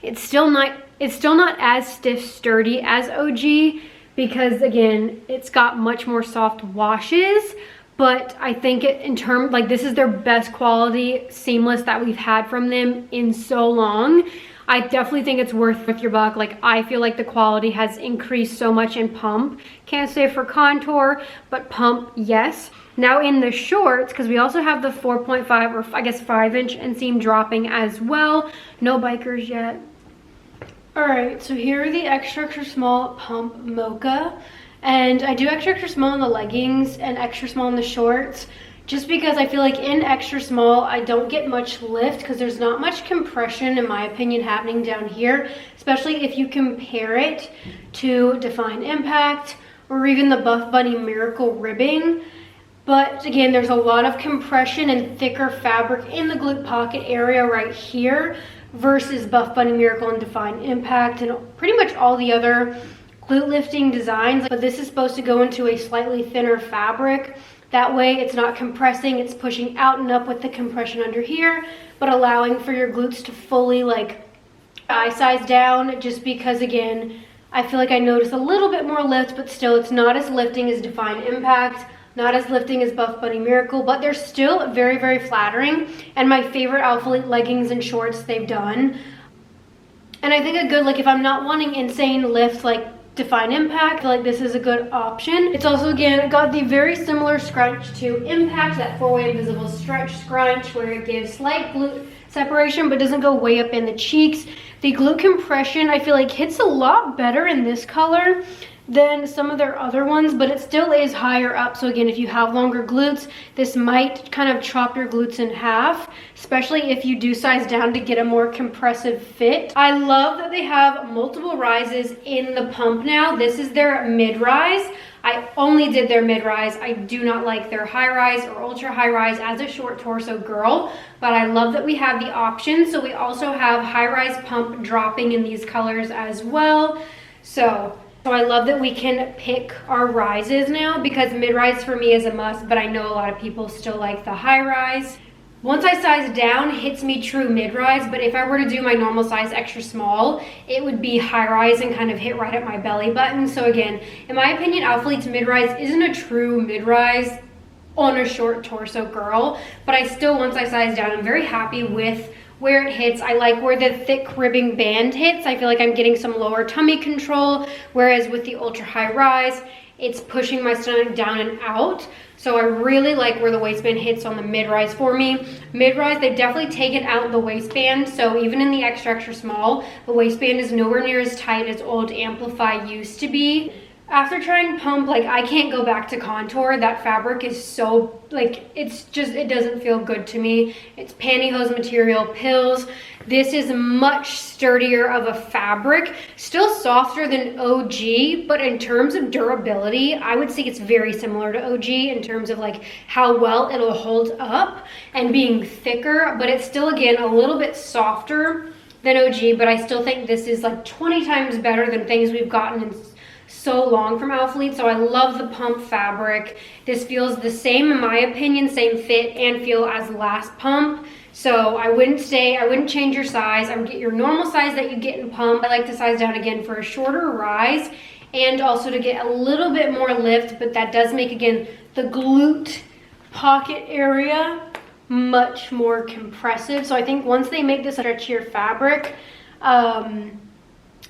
It's still not as stiff sturdy as OG because, again, it's got much more soft washes. But I think this is their best quality seamless that we've had from them in so long. I definitely think it's worth your buck. Like, I feel like the quality has increased so much in pump. Can't say for Contour, but pump, yes. Now in the shorts, because we also have the 4.5 or I guess 5-inch inseam dropping as well. No bikers yet. All right, so here are the extra small pump mocha. And I do extra small in the leggings and extra small in the shorts, just because I feel like in extra small, I don't get much lift because there's not much compression, in my opinion, happening down here, especially if you compare it to Define Impact or even the Buff Bunny Miracle ribbing. But again, there's a lot of compression and thicker fabric in the glute pocket area right here versus Buff Bunny Miracle and Define Impact and pretty much all the other glute lifting designs. But this is supposed to go into a slightly thinner fabric. That way it's not compressing, it's pushing out and up with the compression under here, but allowing for your glutes to fully like eye size down, just because again, I feel like I notice a little bit more lift, but still it's not as lifting as Define Impact, not as lifting as Buff Bunny Miracle, but they're still very, very flattering and my favorite Alphalete leggings and shorts they've done. And I think a good, like if I'm not wanting insane lift like Define Impact, I feel like this is a good option. It's also, again, got the very similar scrunch to Impact, that 4-way invisible stretch scrunch where it gives slight glute separation but doesn't go way up in the cheeks. The glute compression I feel like hits a lot better in this color than some of their other ones, but it still is higher up. So again, if you have longer glutes, this might kind of chop your glutes in half, especially if you do size down to get a more compressive fit. I love that they have multiple rises in the pump now. This is their mid-rise. I only did their mid-rise. I do not like their high-rise or ultra-high-rise as a short torso girl, but I love that we have the option. So we also have high-rise pump dropping in these colors as well. So I love that we can pick our rises now, because mid-rise for me is a must, but I know a lot of people still like the high-rise. Once I size down, hits me true mid-rise, but if I were to do my normal size extra small, it would be high-rise and kind of hit right at my belly button. So again, in my opinion, Alphalete's mid-rise isn't a true mid-rise on a short torso girl, but I still, once I size down, I'm very happy with where it hits. I like where the thick ribbing band hits. I feel like I'm getting some lower tummy control, whereas with the ultra high rise, it's pushing my stomach down and out. So I really like where the waistband hits on the mid-rise for me. Mid-rise, they've definitely taken out the waistband. So even in the extra, extra small, the waistband is nowhere near as tight as old Amplify used to be. After trying pump, like, I can't go back to contour. That fabric is so, like, it's just, it doesn't feel good to me. It's pantyhose material, pills. This is much sturdier of a fabric, still softer than OG, but in terms of durability, I would say it's very similar to OG in terms of like how well it'll hold up and being thicker, but it's still, again, a little bit softer than OG, but I still think this is like 20 times better than things we've gotten in so long from Alphalete. So I love the pump fabric. This feels the same, in my opinion, same fit and feel as last pump. So I wouldn't change your size. I would get your normal size that you get in pump. I like to size down again for a shorter rise and also to get a little bit more lift, but that does make, again, the glute pocket area much more compressive. So I think once they make this a stretchier fabric,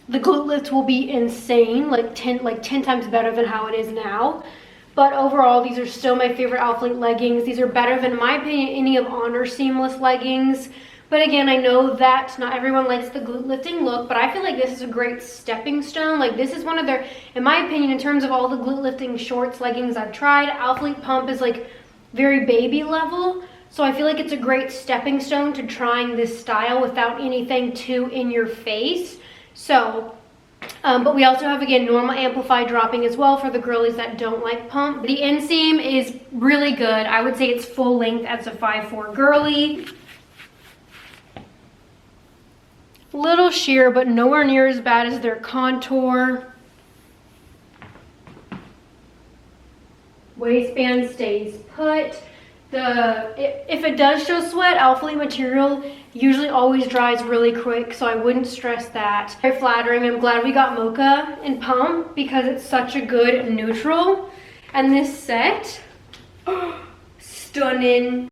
the glute lift will be insane, like 10 times better than how it is now. But overall, these are still my favorite Alphalete leggings. These are better than, in my opinion, any of Honor seamless leggings. But again, I know that not everyone likes the glute lifting look, but I feel like this is a great stepping stone. Like, this is one of their, in my opinion, in terms of all the glute lifting shorts leggings I've tried, Alphalete Pump is like very baby level. So I feel like it's a great stepping stone to trying this style without anything too in your face. So, but we also have, again, normal Amplify dropping as well for the girlies that don't like pump. The inseam is really good. I would say it's full length as a 5'4" girly. Little sheer, but nowhere near as bad as their contour. Waistband stays put. If it does show sweat, Alphalete material usually always dries really quick, so I wouldn't stress that. Very flattering. I'm glad we got mocha in pump because it's such a good neutral. And this set, stunning.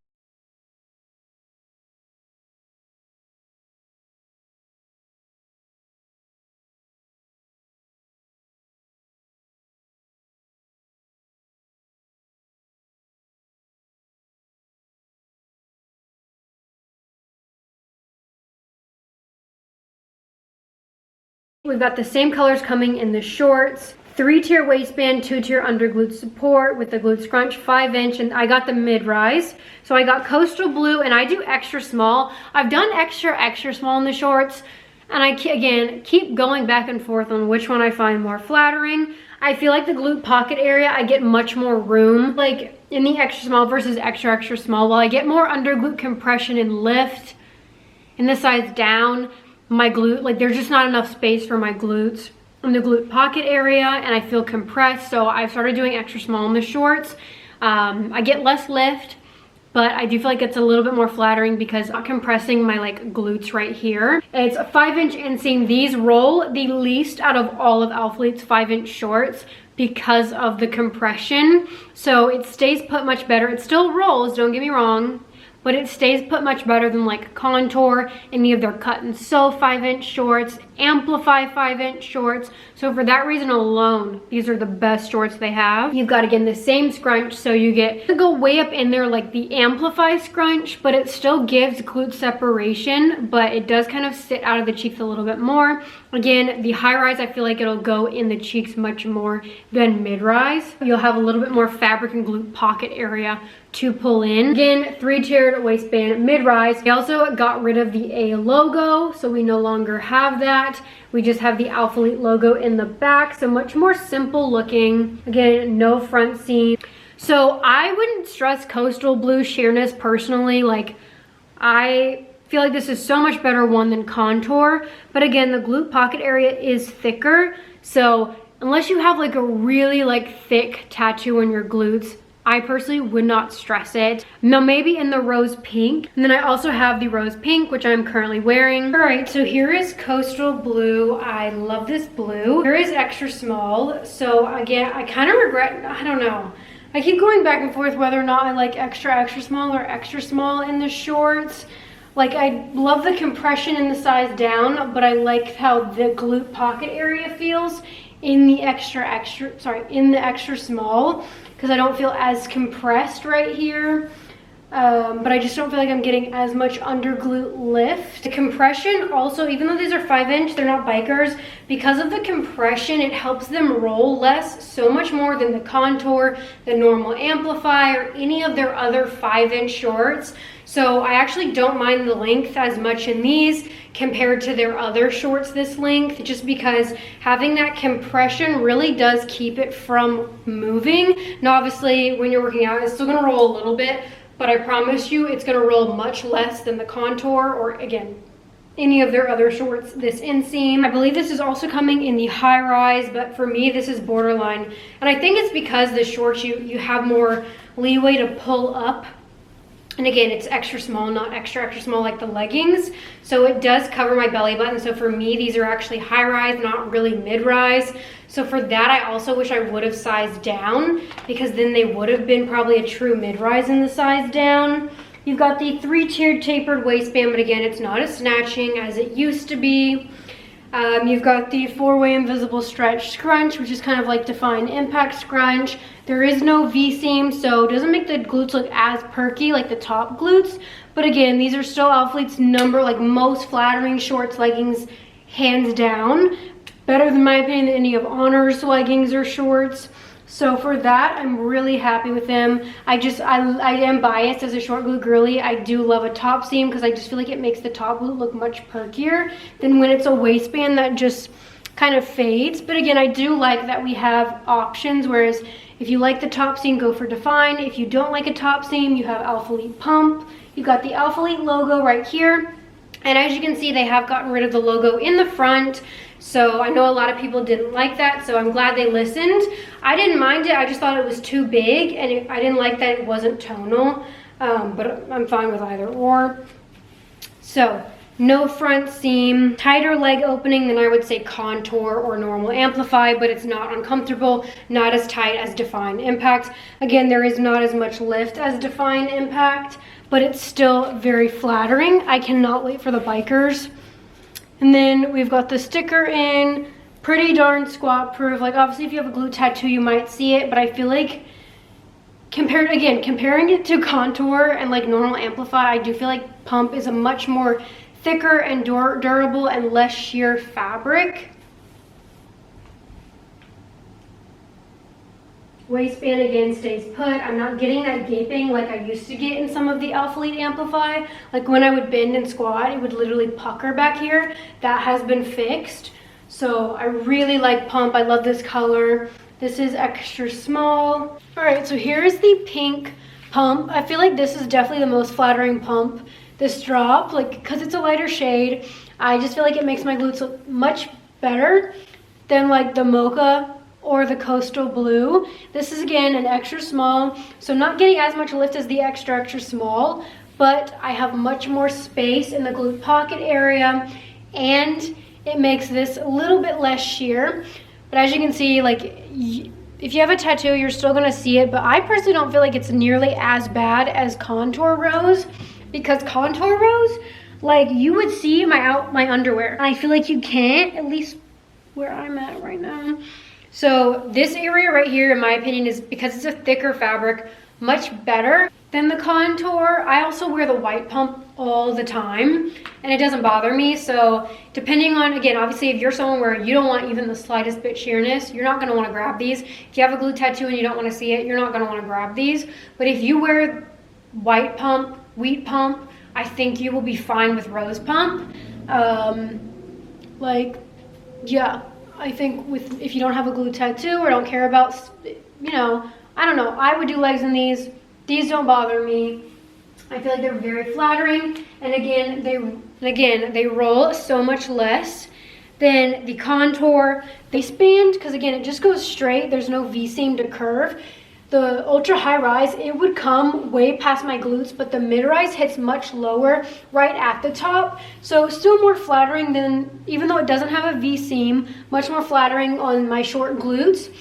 We've got the same colors coming in the shorts. 3-tier waistband, 2-tier under glute support with the glute scrunch, 5-inch, and I got the mid-rise. So I got coastal blue, and I do extra small. I've done extra small in the shorts, and I, again, keep going back and forth on which one I find more flattering. I feel like the glute pocket area, I get much more room, like in the extra small versus extra small. While I get more under glute compression and lift in the size down, my glute, like, there's just not enough space for my glutes in the glute pocket area, and I feel compressed. So I started doing extra small in the shorts. I get less lift, but I do feel like it's a little bit more flattering because I'm compressing my like glutes right here. It's a 5-inch inseam. These roll the least out of all of Alphalete's 5-inch shorts because of the compression. So it stays put much better. It still rolls, don't get me wrong, but it stays put much better than like Contour, any of their cut and sew 5-inch shorts, Amplify 5-inch shorts. So for that reason alone, these are the best shorts they have. You've got, again, the same scrunch, so you get to go way up in there like the Amplify scrunch, but it still gives glute separation, but it does kind of sit out of the cheeks a little bit more. Again, the high rise, I feel like it'll go in the cheeks much more than mid rise. You'll have a little bit more fabric and glute pocket area to pull in. Again, 3-tiered waistband, mid rise. We also got rid of the A logo, so we no longer have that. We just have the Alphalete logo in the back, so much more simple looking. Again, no front seam. So I wouldn't stress coastal blue sheerness personally. Like, I feel like this is so much better one than Contour, but again, the glute pocket area is thicker, so unless you have like a really like thick tattoo on your glutes, I personally would not stress it. Now maybe in the rose pink, and then I also have the rose pink, which I'm currently wearing. All right, so here is coastal blue. I love this blue. Here is extra small. So again, I kind of regret, I don't know, I keep going back and forth whether or not I like extra small or extra small in the shorts. Like, I love the compression in the size down, but I like how the glute pocket area feels in the extra small. because I don't feel as compressed right here. But I just don't feel like I'm getting as much under glute lift. The compression also, even though these are 5-inch, they're not bikers, because of the compression, it helps them roll less, so much more than the Contour, the normal Amplify, or any of their other 5-inch shorts. So I actually don't mind the length as much in these compared to their other shorts this length, just because having that compression really does keep it from moving. Now obviously when you're working out, it's still gonna roll a little bit, but I promise you it's gonna roll much less than the Contour or, again, any of their other shorts this inseam. I believe this is also coming in the high rise, but for me this is borderline. And I think it's because the shorts, you have more leeway to pull up. And again, it's extra small, not extra small like the leggings. So it does cover my belly button. So for me, these are actually high rise, not really mid rise. So for that, I also wish I would have sized down, because then they would have been probably a true mid rise in the size down. You've got the 3-tiered tapered waistband, but again, it's not as snatching as it used to be. You've got the 4-way invisible stretch scrunch, which is kind of like Define Impact scrunch. There is no V-seam, so it doesn't make the glutes look as perky like the top glutes. But again, these are still Alphalete's most flattering shorts, leggings, hands down. Better than my opinion than any of Honor's leggings or shorts. So for that, I'm really happy with them. I am biased as a short glute girly. I do love a top seam because I just feel like it makes the top glute look much perkier than when it's a waistband that just kind of fades. But again, I do like that we have options, whereas if you like the top seam, go for Define. If you don't like a top seam, you have Alphalete Pump. You've got the Alphalete logo right here. And as you can see, they have gotten rid of the logo in the front. So I know a lot of people didn't like that, so I'm glad they listened. I didn't mind it, I just thought it was too big, and I didn't like that it wasn't tonal, but I'm fine with either or. So, no front seam, tighter leg opening than I would say Contour or normal Amplify, but it's not uncomfortable, not as tight as Define Impact. Again, there is not as much lift as Define Impact, but it's still very flattering. I cannot wait for the bikers. And then we've got the sticker in, pretty darn squat proof. Like obviously if you have a glute tattoo, you might see it, but I feel like comparing it to Contour and like normal Amplify, I do feel like Pump is a much more thicker and durable and less sheer fabric. Waistband again stays put. I'm not getting that gaping like I used to get in some of the Alphalete Amplify. Like when I would bend and squat, it would literally pucker back here. That has been fixed. So I really like Pump. I love this color. This is extra small. All right, so here's the pink Pump. I feel like this is definitely the most flattering Pump. This drop, like, because it's a lighter shade, I just feel like it makes my glutes look much better than like the Mocha or the Coastal Blue. This is again an extra small, so not getting as much lift as the extra small, but I have much more space in the glute pocket area, and it makes this a little bit less sheer. But as you can see, like if you have a tattoo, you're still gonna see it, but I personally don't feel like it's nearly as bad as Contour Rose, because Contour Rose, like you would see my underwear, and I feel like you can't, at least where I'm at right now. So this area right here, in my opinion, is, because it's a thicker fabric, much better than the Contour. I also wear the white Pump all the time, and it doesn't bother me. So depending on, again, obviously if you're someone where you don't want even the slightest bit sheerness, you're not gonna wanna grab these. If you have a glute tattoo and you don't wanna see it, you're not gonna wanna grab these. But if you wear white Pump, wheat Pump, I think you will be fine with rose Pump. Yeah. I think if you don't have a glute tattoo or don't care about, you know, I don't know. I would do legs in these. These don't bother me. I feel like they're very flattering. And again, they roll so much less than the Contour waistband, because again, it just goes straight. There's no V-seam to curve. The ultra high rise, it would come way past my glutes, but the mid rise hits much lower right at the top. So still more flattering than, even though it doesn't have a V seam, much more flattering on my short glutes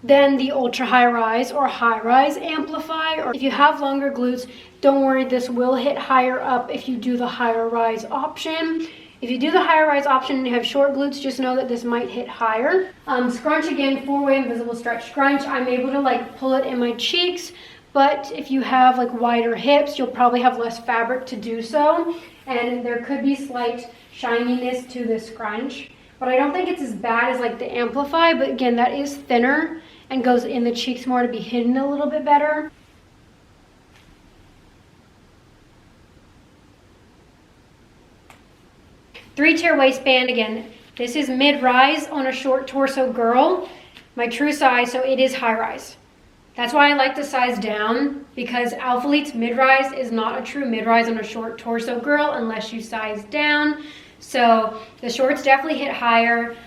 than the ultra high rise or high rise Amplify. Or if you have longer glutes, don't worry, this will hit higher up if you do the higher rise option. If you do the higher rise option and you have short glutes, just know that this might hit higher. Scrunch again, 4-way invisible stretch scrunch. I'm able to like pull it in my cheeks, but if you have like wider hips, you'll probably have less fabric to do so. And there could be slight shininess to this scrunch, but I don't think it's as bad as like the Amplify. But again, that is thinner and goes in the cheeks more to be hidden a little bit better. Three-tier waistband. Again, this is mid-rise on a short torso girl, my true size, so it is high-rise. That's why I like to size down, because Alphalete's mid-rise is not a true mid-rise on a short torso girl unless you size down. So the shorts definitely hit higher.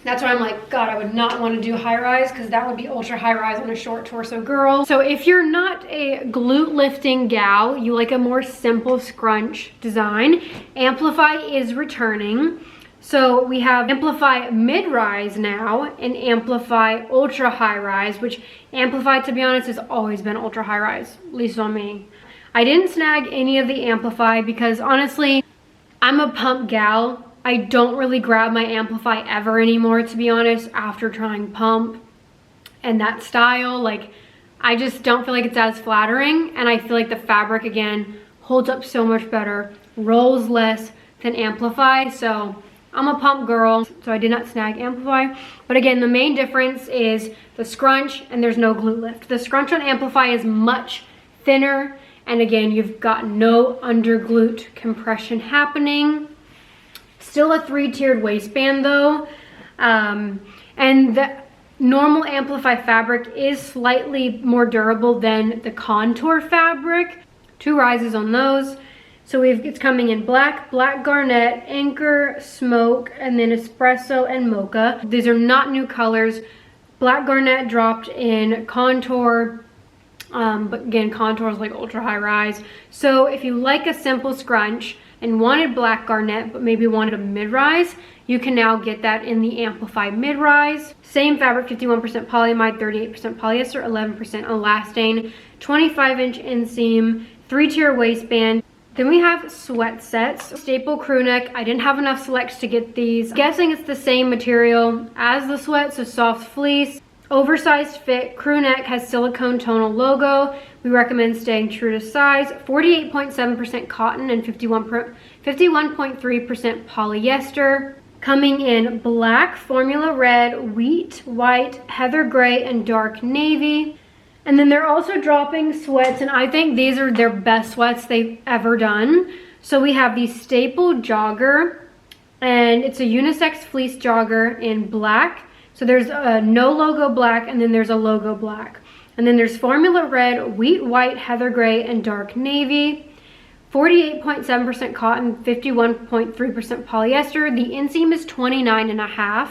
That's why I'm like, God, I would not want to do high rise, because that would be ultra high rise on a short torso girl. So if you're not a glute lifting gal, you like a more simple scrunch design, Amplify is returning. So we have Amplify mid-rise now and Amplify ultra high rise, which Amplify, to be honest, has always been ultra high rise, at least on me. I didn't snag any of the Amplify because honestly, I'm a pump gal. I don't really grab my Amplify ever anymore, to be honest, after trying pump and that style. Like, I just don't feel like it's as flattering, and I feel like the fabric, again, holds up so much better, rolls less than Amplify. So I'm a pump girl, so I did not snag Amplify. But again, the main difference is the scrunch, and there's no glute lift. The scrunch on Amplify is much thinner, and again, you've got no under glute compression happening. Still a 3-tiered waistband though, and the normal Amplify fabric is slightly more durable than the contour fabric. 2 rises on those. So it's coming in black, black garnet, anchor, smoke, and then espresso and mocha. These are not new colors. Black garnet dropped in contour, but again, contour is like ultra high rise. So if you like a simple scrunch and wanted black garnet, but maybe wanted a mid-rise, you can now get that in the Amplify mid-rise. Same fabric, 51% polyamide, 38% polyester, 11% elastane, 25-inch inseam, 3-tier waistband. Then we have sweat sets, staple crew neck. I didn't have enough selects to get these. Guessing it's the same material as the sweat, so soft fleece. Oversized fit, crew neck, has silicone tonal logo. We recommend staying true to size. 48.7% cotton and 51.3% polyester. Coming in black, formula red, wheat, white, heather gray, and dark navy. And then they're also dropping sweats, and I think these are their best sweats they've ever done. So we have the staple jogger, and it's a unisex fleece jogger in black. So there's a no logo black, and then there's a logo black. And then there's formula red, wheat white, heather gray, and dark navy. 48.7% cotton, 51.3% polyester. The inseam is 29.5.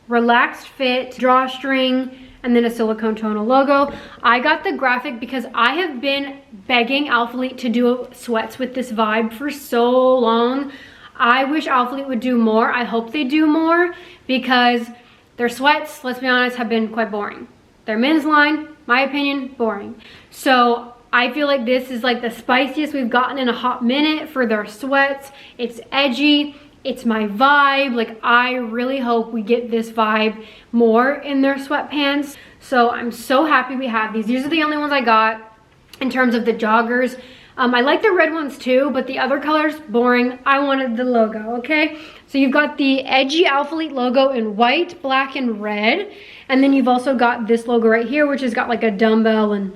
Relaxed fit, drawstring, and then a silicone tonal logo. I got the graphic because I have been begging Alphalete to do sweats with this vibe for so long. I wish Alphalete would do more. I hope they do more, because their sweats, let's be honest, have been quite boring. Their men's line, my opinion, boring. So I feel like this is like the spiciest we've gotten in a hot minute for their sweats. It's edgy. It's my vibe. Like, I really hope we get this vibe more in their sweatpants. So I'm so happy we have these. These are the only ones I got in terms of the joggers. I like the red ones too, but the other colors, boring. I wanted the logo, okay? So you've got the edgy Alphalete logo in white, black, and red. And then you've also got this logo right here, which has got like a dumbbell and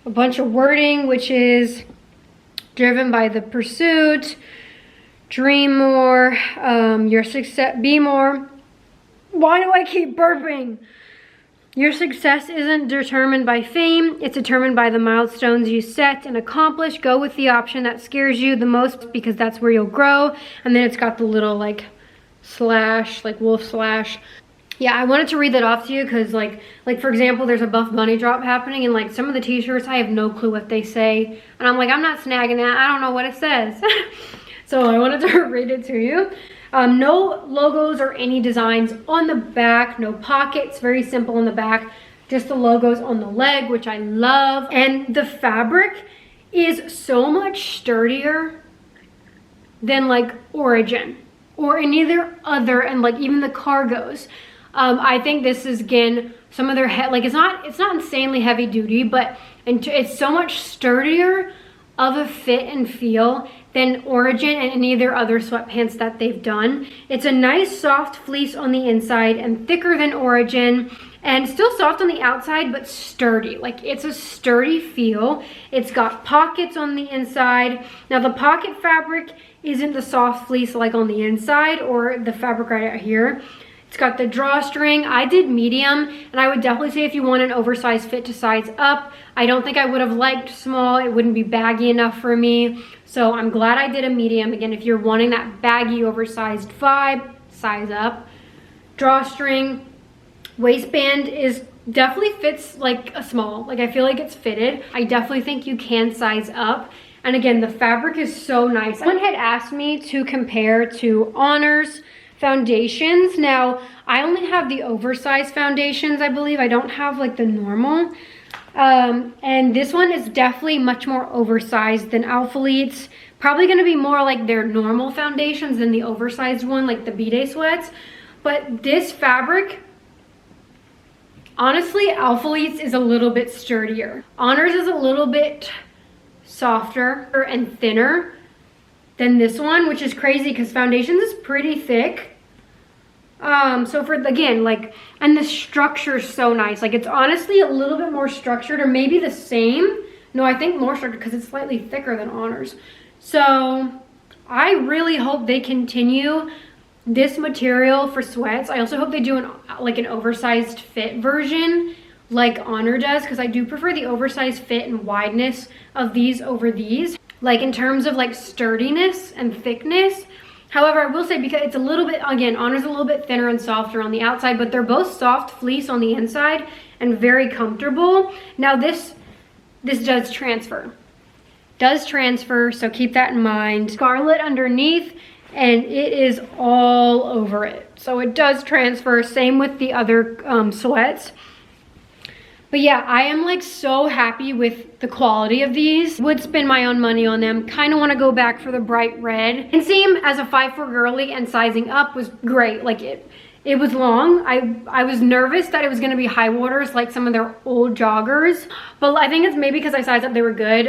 a bunch of wording, which is driven by the pursuit. Dream more, your success, be more. Why do I keep burping? Your success isn't determined by fame, it's determined by the milestones you set and accomplish. Go with the option that scares you the most, because that's where you'll grow. And then it's got the little like slash, like wolf slash. Yeah, I wanted to read that off to you because like for example, there's a Buff Bunny drop happening, and like some of the t-shirts, I have no clue what they say. And I'm like, I'm not snagging that, I don't know what it says. So I wanted to read it to you. No logos or any designs on the back, no pockets, very simple on the back, just the logos on the leg, which I love. And the fabric is so much sturdier than like Origin or any other, and like even the cargos. I think this is, again, some of their like it's not insanely heavy duty, but it's so much sturdier of a fit and feel than Origin and any of their other sweatpants that they've done. It's a nice soft fleece on the inside and thicker than Origin, and still soft on the outside, but sturdy. Like, it's a sturdy feel. It's got pockets on the inside. Now, the pocket fabric isn't the soft fleece like on the inside or the fabric right out here. It's got the drawstring. I did medium, and I would definitely say if you want an oversized fit to size up. I don't think I would have liked small. It wouldn't be baggy enough for me. So I'm glad I did a medium. Again, if you're wanting that baggy, oversized vibe, size up. Drawstring. Waistband is definitely fits like a small. Like, I feel like it's fitted. I definitely think you can size up. And again, the fabric is so nice. Someone had asked me to compare to Honor's foundations. Now, I only have the oversized foundations, I believe. I don't have like the normal. And this one is definitely much more oversized than Alphalete's. Probably going to be more like their normal foundations than the oversized one, like the B-Day sweats. But this fabric, honestly, Alphalete's is a little bit sturdier. Honor's is a little bit softer and thinner than this one, which is crazy because foundations is pretty thick. So for, again, like, and the structure is so nice. Like, it's honestly a little bit more structured, or maybe the same. No, I think more structured because it's slightly thicker than Honor's. So I really hope they continue this material for sweats. I also hope they do an oversized fit version like Honor does, because I do prefer the oversized fit and wideness of these over these, like in terms of like sturdiness and thickness. However, I will say, because it's a little bit, again, Honor's a little bit thinner and softer on the outside, but they're both soft fleece on the inside and very comfortable. Now this does transfer. So keep that in mind. Scarlet underneath, and it is all over it. So it does transfer, same with the other sweats. But yeah, I am like so happy with the quality of these. Would spend my own money on them. Kind of want to go back for the bright red. Inseam as a 5'4" girly and sizing up was great. Like, it was long. I was nervous that it was going to be high waters like some of their old joggers, but I think it's maybe because I sized up, they were good.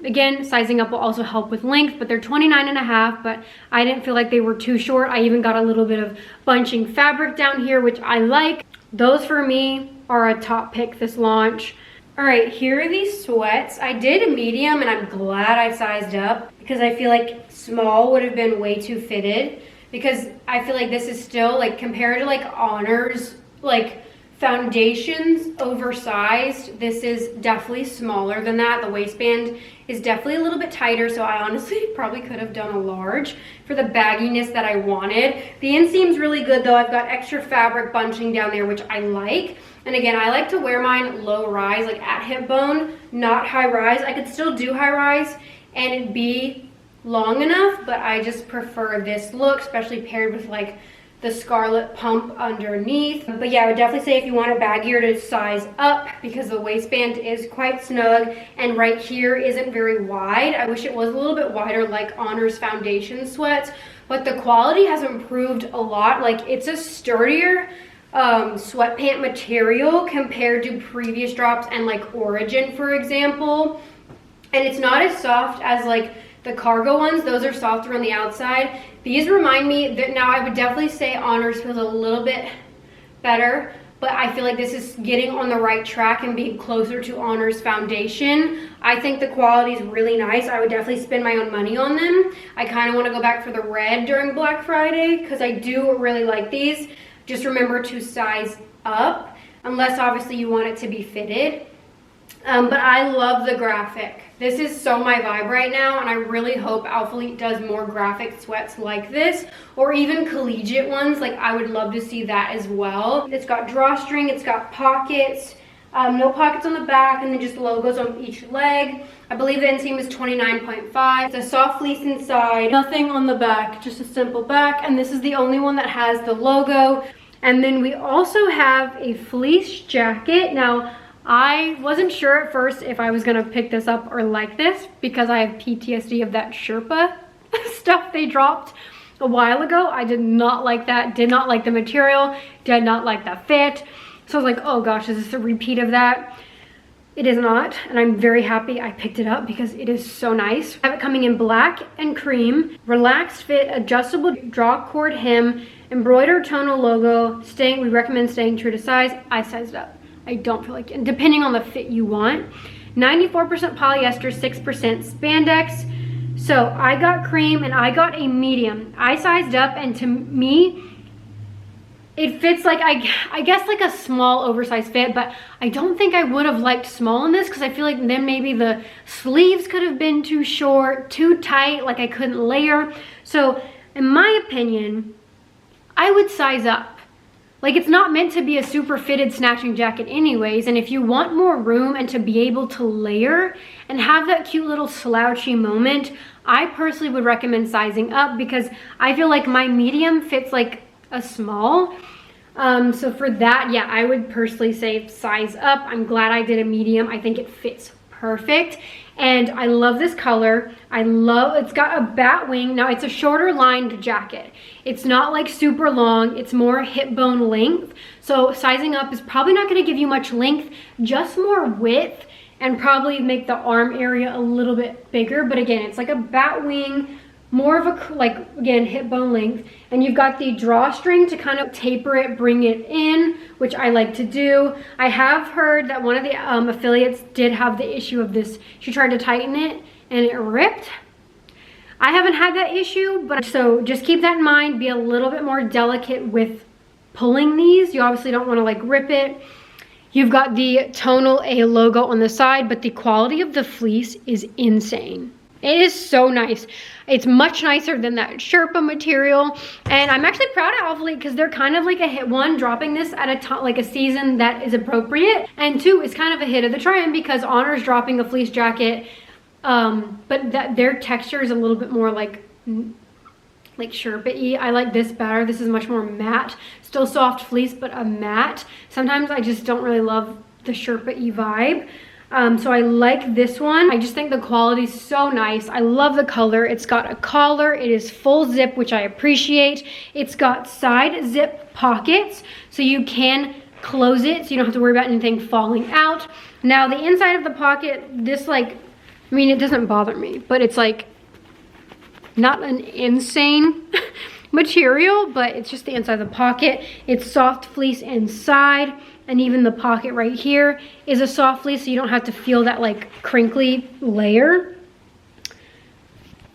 Again, sizing up will also help with length, but they're 29.5, but I didn't feel like they were too short. I even got a little bit of bunching fabric down here, which I like. Those for me are a top pick this launch. All right, here are these sweats. I did a medium, and I'm glad I sized up because I feel like small would have been way too fitted, because I feel like this is still, like, compared to like Honor's like foundations oversized, this is definitely smaller than that. The waistband is definitely a little bit tighter, so I honestly probably could have done a large for the bagginess that I wanted. The inseam's really good though. I've got extra fabric bunching down there, which I like. And again, I like to wear mine low rise, like at hip bone, not high rise. I could still do high rise and it'd be long enough, but I just prefer this look, especially paired with like the scarlet pump underneath. But yeah, I would definitely say if you want it baggier, to size up, because the waistband is quite snug and right here isn't very wide. I wish it was a little bit wider like Honor's foundation sweats, but the quality has improved a lot. Like, it's a sturdier sweatpant material compared to previous drops and like Origin, for example. And it's not as soft as like the cargo ones. Those are softer on the outside. These remind me that, now I would definitely say Honor's feels a little bit better, but I feel like this is getting on the right track and being closer to Honor's foundation. I think the quality is really nice. I would definitely spend my own money on them. I kind of want to go back for the red during Black Friday because I do really like these. Just remember to size up, unless obviously you want it to be fitted. But I love the graphic. This is so my vibe right now, and I really hope Alphalete does more graphic sweats like this, or even collegiate ones. Like, I would love to see that as well. It's got drawstring, it's got pockets, no pockets on the back, and then just logos on each leg. I believe the inseam is 29.5. It's a soft fleece inside, nothing on the back, just a simple back, and this is the only one that has the logo. And then we also have a fleece jacket. Now, I wasn't sure at first if I was gonna pick this up or like this, because I have PTSD of that Sherpa stuff they dropped a while ago. I did not like that, did not like the material, did not like the fit. So I was like, oh gosh, is this a repeat of that? It is not, and I'm very happy I picked it up because it is so nice. I have it coming in black and cream, relaxed fit, adjustable draw cord hem, embroidered tonal logo, we recommend staying true to size. I sized up. I don't feel like, and depending on the fit you want. 94% polyester, 6% spandex. So I got cream and I got a medium. I sized up, and to me, it fits like, I guess like a small oversized fit, but I don't think I would have liked small in this because I feel like then maybe the sleeves could have been too short, too tight, like I couldn't layer. So in my opinion, I would size up. Like, it's not meant to be a super fitted snatching jacket anyways, and if you want more room and to be able to layer and have that cute little slouchy moment, I personally would recommend sizing up because I feel like my medium fits like a small. So for that, yeah, I would personally say size up. I'm glad I did a medium. I think it fits perfect. And I love this color. It's got a bat wing. Now it's a shorter lined jacket. It's not like super long. It's more hip bone length. So sizing up is probably not gonna give you much length, just more width, and probably make the arm area a little bit bigger. But again, it's like a bat wing, more of a, like, again, hip bone length. And you've got the drawstring to kind of taper it, bring it in, which I like to do. I have heard that one of the affiliates did have the issue of this. She tried to tighten it and it ripped. I haven't had that issue, but so just keep that in mind. Be a little bit more delicate with pulling these. You obviously don't want to like rip it. You've got the tonal A logo on the side, but the quality of the fleece is insane. It is so nice. It's much nicer than that Sherpa material. And I'm actually proud of Alphalete because they're kind of like a hit. One, dropping this at a season that is appropriate. And two, it's kind of a hit of the trend because Honor's dropping a fleece jacket. But their texture is a little bit more like Sherpa-y. I like this better. This is much more matte. Still soft fleece, but a matte. Sometimes I just don't really love the Sherpa-y vibe. So I like this one. I just think the quality is so nice. I love the color. It's got a collar. It is full zip, which I appreciate. It's got side zip pockets, so you can close it so you don't have to worry about anything falling out. Now the inside of the pocket, this like, I mean, it doesn't bother me, but it's like not an insane material, but it's just the inside of the pocket. It's soft fleece inside. And even the pocket right here is a soft fleece, so you don't have to feel that like crinkly layer.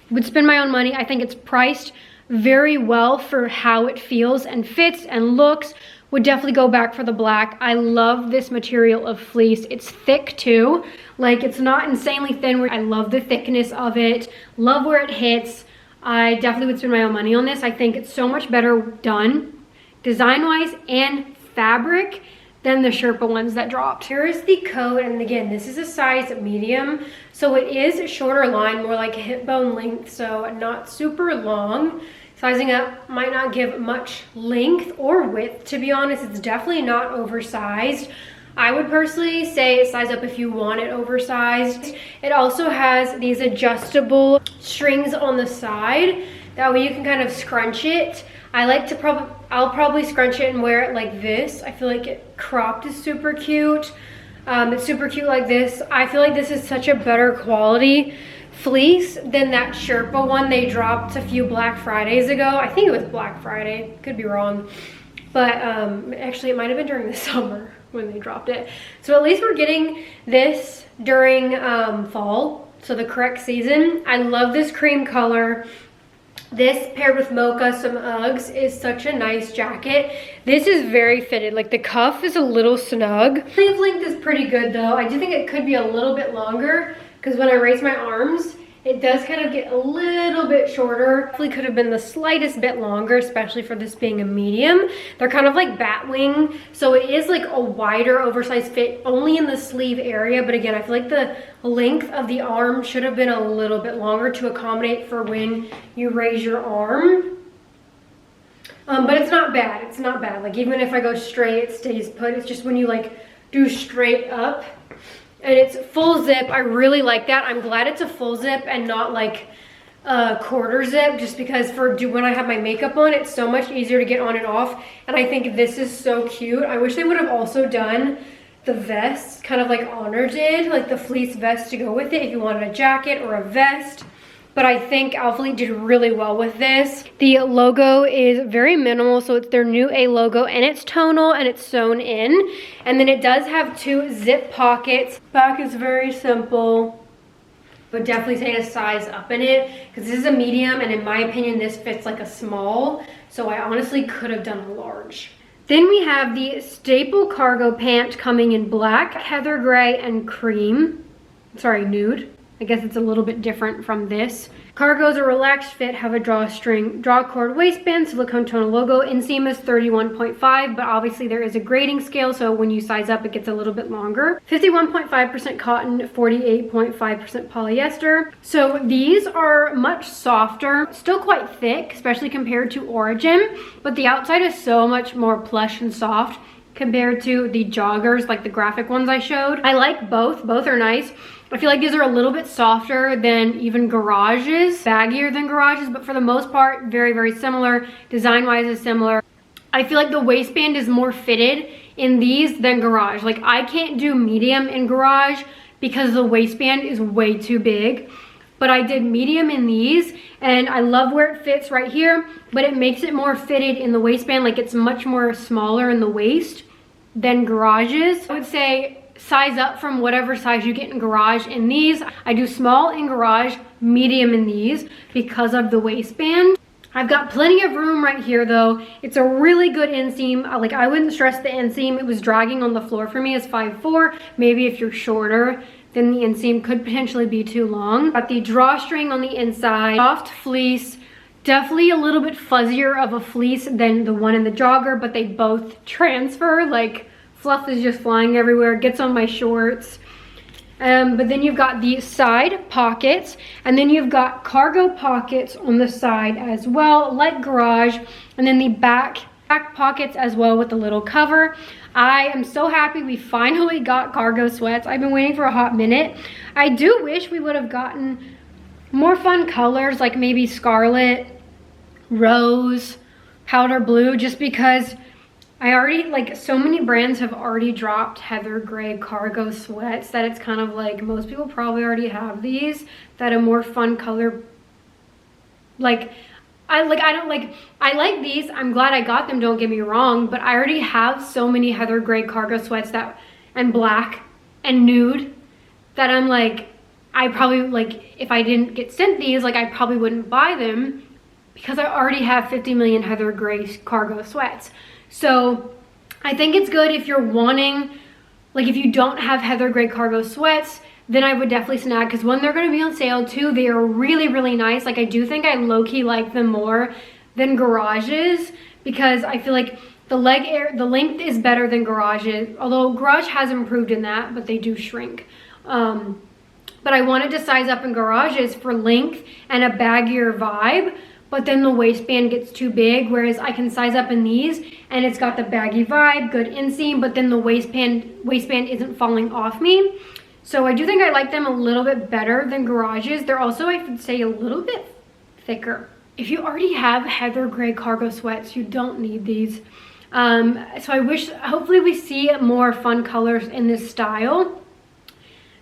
Would spend my own money. I think it's priced very well for how it feels and fits and looks. Would definitely go back for the black. I love this material of fleece. It's thick too. Like, it's not insanely thin. I love the thickness of it. Love where it hits. I definitely would spend my own money on this. I think it's so much better done design-wise and fabric than the Sherpa ones that dropped. Here is the coat, and again, this is a size medium, so it is shorter line, more like hip bone length, so not super long. Sizing up might not give much length or width, to be honest. It's definitely not oversized. I would personally say size up if you want it oversized. It also has these adjustable strings on the side. That way you can kind of scrunch it. I like to I'll probably scrunch it and wear it like this. I feel like it cropped is super cute. It's super cute like this. I feel like this is such a better quality fleece than that Sherpa one they dropped a few Black Fridays ago. I think it was Black Friday, could be wrong. But actually it might have been during the summer when they dropped it. So at least we're getting this during fall, so the correct season. I love this cream color. This paired with mocha, some Uggs, is such a nice jacket. This is very fitted. Like, the cuff is a little snug. Sleeve length is pretty good though. I do think it could be a little bit longer because when I raise my arms, it does kind of get a little bit shorter. Definitely could have been the slightest bit longer, especially for this being a medium. They're kind of like bat wing, so it is like a wider oversized fit only in the sleeve area. But again, I feel like the length of the arm should have been a little bit longer to accommodate for when you raise your arm. But it's not bad. It's not bad. Like, even if I go straight, it stays put. It's just when you like do straight up. And it's full zip. I really like that. I'm glad it's a full zip and not like quarter zip, just because when I have my makeup on, it's so much easier to get on and off. And I think this is so cute. I wish they would have also done the vest, kind of like Honor did, like the fleece vest to go with it if you wanted a jacket or a vest. But I think Alphalete did really well with this. The logo is very minimal, so it's their new A logo, and it's tonal and it's sewn in. And then it does have 2 zip pockets. Back is very simple. But definitely say to size up in it, because this is a medium, and in my opinion this fits like a small, so I honestly could have done a large. Then we have the staple cargo pant coming in black, heather gray, and cream. Sorry, nude. I guess it's a little bit different from this. Cargos are relaxed fit, have a drawcord waistband, silicone tonal logo. Inseam is 31.5, but obviously there is a grading scale, so when you size up, it gets a little bit longer. 51.5% cotton, 48.5% polyester. So these are much softer, still quite thick, especially compared to Origin, but the outside is so much more plush and soft compared to the joggers, like the graphic ones I showed. I like both are nice. I feel like these are a little bit softer than even Garage's, baggier than Garage's, but for the most part, very, very similar. Design-wise is similar. I feel like the waistband is more fitted in these than Garage. Like, I can't do medium in Garage because the waistband is way too big. But I did medium in these, and I love where it fits right here, but it makes it more fitted in the waistband. Like, it's much more smaller in the waist than Garage's. I would say size up from whatever size you get in Garage in these. I do small in Garage, medium in these because of the waistband. I've got plenty of room right here though. It's a really good inseam. Like, I wouldn't stress the inseam. It was dragging on the floor for me as 5'4". Maybe if you're shorter, then the inseam could potentially be too long. Got the drawstring on the inside, soft fleece. Definitely a little bit fuzzier of a fleece than the one in the jogger, but they both transfer. Like, fluff is just flying everywhere, gets on my shorts. But then you've got the side pockets, and then you've got cargo pockets on the side as well, like Garage, and then the back pockets as well with the little cover. I am so happy we finally got cargo sweats. I've been waiting for a hot minute. I do wish we would have gotten more fun colors, like maybe scarlet, rose, powder blue, just because I already, like, so many brands have already dropped heather gray cargo sweats that it's kind of like most people probably already have these, that a more fun color. I like these. I'm glad I got them, don't get me wrong, but I already have so many heather gray cargo sweats and black and nude that I'm like, I probably, like, if I didn't get sent these, like, I probably wouldn't buy them because I already have 50 million heather gray cargo sweats. So I think it's good if you're wanting, like, if you don't have heather gray cargo sweats, then I would definitely snag, because when they're going to be on sale too, they are really, really nice. Like, I do think I low-key like them more than Garage's, because I feel like the length is better than Garage's, although Garage has improved in that, but they do shrink. But I wanted to size up in Garage's for length and a baggier vibe, but then the waistband gets too big, whereas I can size up in these and it's got the baggy vibe, good inseam, but then the waistband isn't falling off me. So I do think I like them a little bit better than Garage's. They're also, I would say, a little bit thicker. If you already have heather gray cargo sweats, you don't need these. So I wish, hopefully we see more fun colors in this style,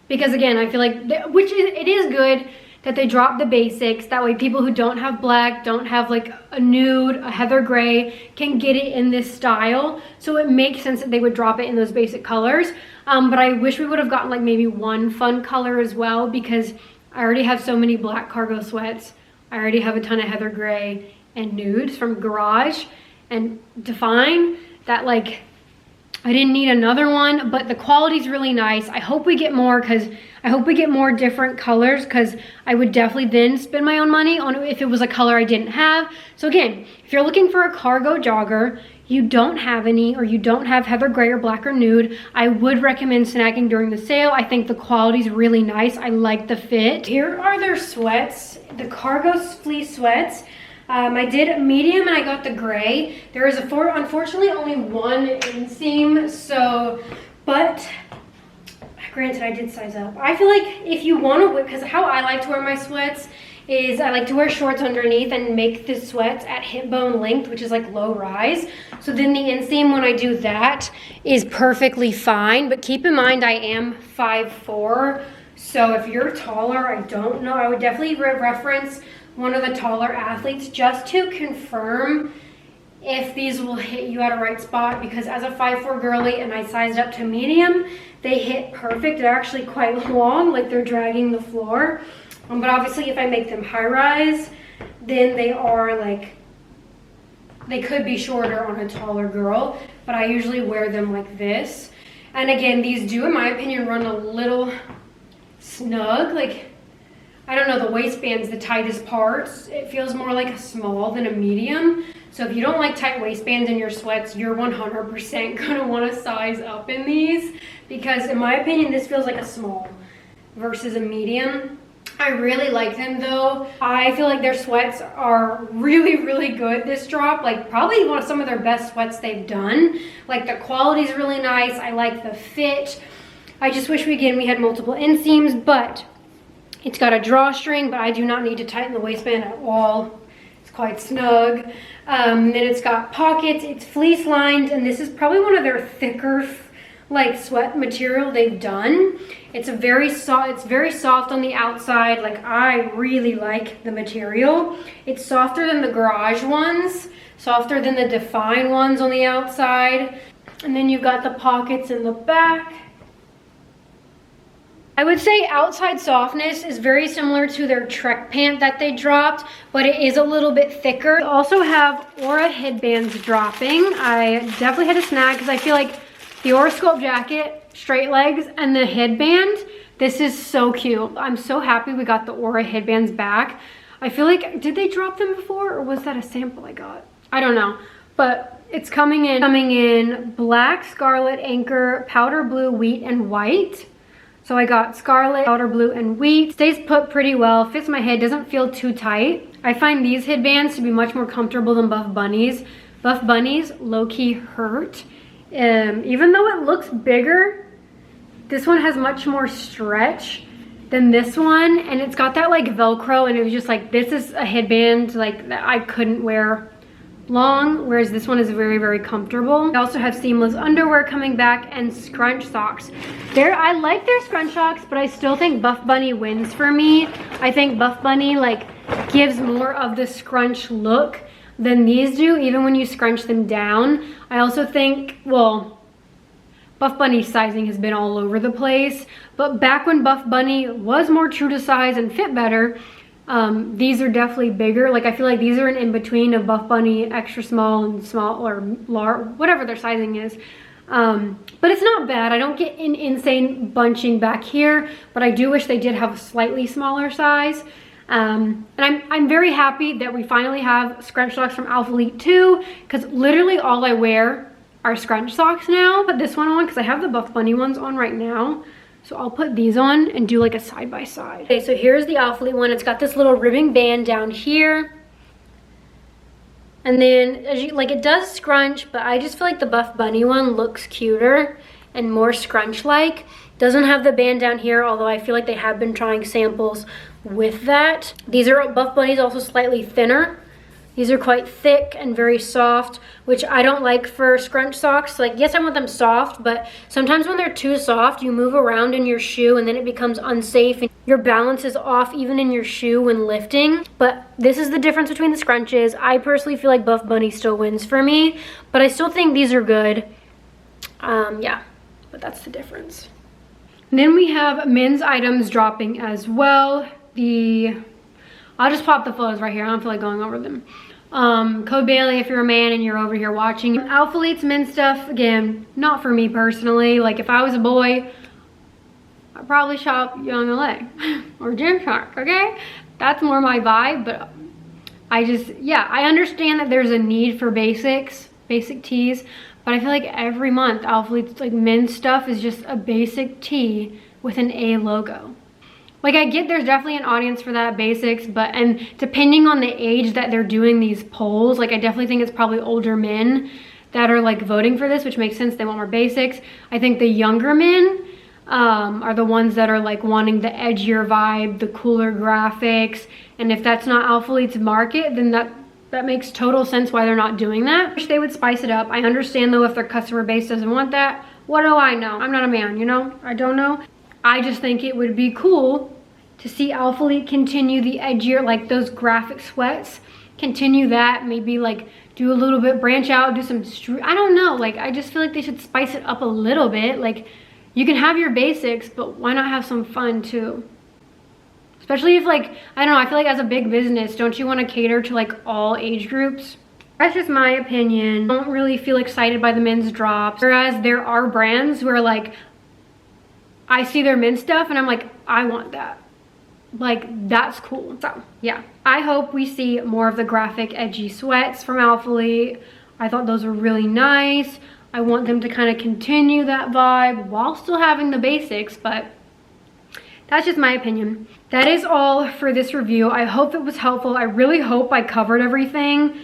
because again, I feel like, it is good that they drop the basics. That way people who don't have black, don't have like a nude, a heather gray, can get it in this style. So it makes sense that they would drop it in those basic colors. But I wish we would have gotten like maybe one fun color as well, because I already have so many black cargo sweats. I already have a ton of heather gray and nudes from Garage and Define, that like I didn't need another one, but the quality's really nice. I hope we get more, because I hope we get more different colors, because I would definitely then spend my own money on if it was a color I didn't have. So again, if you're looking for a cargo jogger, you don't have any, or you don't have heather gray or black or nude, I would recommend snagging during the sale. I think the quality's really nice. I like the fit. Here are their sweats, the cargo fleece sweats. I did medium and I got the gray. There is unfortunately only one inseam, so, but I granted I did size up. I feel like if you want to, because how I like to wear my sweats is I like to wear shorts underneath and make the sweats at hip bone length, which is like low rise. So then the inseam when I do that is perfectly fine. But keep in mind I am 5'4". So if you're taller, I don't know. I would definitely reference one of the taller athletes just to confirm if these will hit you at a right spot, because as a 5'4" girly and I sized up to medium, they hit perfect. They're actually quite long, like they're dragging the floor. But obviously if I make them high rise, then they are like, they could be shorter on a taller girl, but I usually wear them like this. And again, these do, in my opinion, run a little snug. Like, I don't know, the waistband's the tightest parts. It feels more like a small than a medium. So if you don't like tight waistbands in your sweats, you're 100% gonna wanna size up in these, because in my opinion, this feels like a small versus a medium. I really like them though. I feel like their sweats are really, really good this drop. Like probably one of some of their best sweats they've done. Like the quality's really nice. I like the fit. I just wish we had multiple inseams, but it's got a drawstring, but I do not need to tighten the waistband at all. It's quite snug. Then it's got pockets. It's fleece lined, and this is probably one of their thicker like sweat material they've done. It's very soft on the outside. Like I really like the material. It's softer than the Garage ones, softer than the Define ones on the outside. And then you've got the pockets in the back. I would say outside softness is very similar to their Trek pant that they dropped, but it is a little bit thicker. We also have Aura headbands dropping. I definitely had to snag because I feel like the Aura Sculpt jacket, straight legs, and the headband, this is so cute. I'm so happy we got the Aura headbands back. I feel like, did they drop them before, or was that a sample I got? I don't know, but it's coming in black, scarlet, anchor, powder blue, wheat, and white. So I got scarlet, powder blue, and wheat. Stays put pretty well, fits my head, doesn't feel too tight. I find these headbands to be much more comfortable than Buff Bunnies. Buff Bunnies low-key hurt. Even though it looks bigger, this one has much more stretch than this one, and it's got that like Velcro, and it was just like, this is a headband like that I couldn't wear long, whereas this one is very, very comfortable. I also have seamless underwear coming back and scrunch socks. I like their scrunch socks, but I still think Buff Bunny wins for me. I think Buff Bunny like gives more of the scrunch look than these do, even when you scrunch them down. I also think, well, Buff Bunny's sizing has been all over the place, but back when Buff Bunny was more true to size and fit better, these are definitely bigger. Like I feel like these are an in-between of Buff Bunny extra small and small, or large, whatever their sizing is. But it's not bad. I don't get an insane bunching back here, but I do wish they did have a slightly smaller size. And I'm very happy that we finally have scrunch socks from Alphalete 2, because literally all I wear are scrunch socks now. Put this one on because I have the Buff Bunny ones on right now. So I'll put these on and do like a side by side. Okay, so here's the Alphalete one. It's got this little ribbon band down here. And then as you, like, it does scrunch, but I just feel like the Buff Bunny one looks cuter and more scrunch-like. Doesn't have the band down here, although I feel like they have been trying samples with that. These are Buff Bunnies, also slightly thinner. These are quite thick and very soft, which I don't like for scrunch socks. Like, yes, I want them soft, but sometimes when they're too soft, you move around in your shoe and then it becomes unsafe and your balance is off even in your shoe when lifting. But this is the difference between the scrunches. I personally feel like Buff Bunny still wins for me, but I still think these are good. Yeah, but that's the difference. And then we have men's items dropping as well. I'll just pop the photos right here. I don't feel like going over them. Code Bailey if you're a man and you're over here watching. Alphalete's men's stuff, again, not for me personally. Like if I was a boy, I'd probably shop Young LA or Gymshark, okay? That's more my vibe, but I understand that there's a need for basic tees, but I feel like every month Alphalete's like men's stuff is just a basic tee with an A logo. Like I get there's definitely an audience for that, basics, and depending on the age that they're doing these polls, like I definitely think it's probably older men that are like voting for this, which makes sense, they want more basics. I think the younger men, are the ones that are like wanting the edgier vibe, the cooler graphics. And if that's not Alphalete's market, then that makes total sense why they're not doing that. I wish they would spice it up. I understand though if their customer base doesn't want that. What do I know? I'm not a man, you know? I don't know. I just think it would be cool to see Alphalete continue the edgier, like those graphic sweats, continue that, maybe like do a little bit, branch out, do some I don't know, like I just feel like they should spice it up a little bit. Like you can have your basics, but why not have some fun too? Especially if like, I don't know, I feel like as a big business, don't you want to cater to like all age groups? That's just my opinion. I don't really feel excited by the men's drops. Whereas there are brands where like, I see their men's stuff and I'm like, I want that. Like, that's cool. So, yeah. I hope we see more of the graphic, edgy sweats from Alphalete. I thought those were really nice. I want them to kind of continue that vibe while still having the basics, but that's just my opinion. That is all for this review. I hope it was helpful. I really hope I covered everything.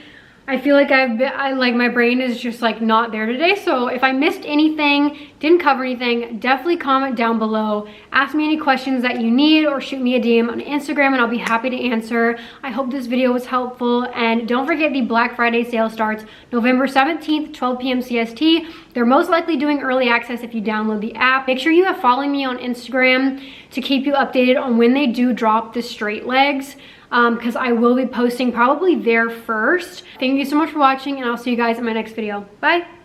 I feel like like my brain is just like not there today. So if I missed anything, didn't cover anything, definitely comment down below. Ask me any questions that you need or shoot me a DM on Instagram and I'll be happy to answer. I hope this video was helpful, and don't forget the Black Friday sale starts November 17th, 12 p.m. CST. They're most likely doing early access if you download the app. Make sure you have following me on Instagram to keep you updated on when they do drop the straight legs. Because I will be posting probably there first. Thank you so much for watching, and I'll see you guys in my next video. Bye.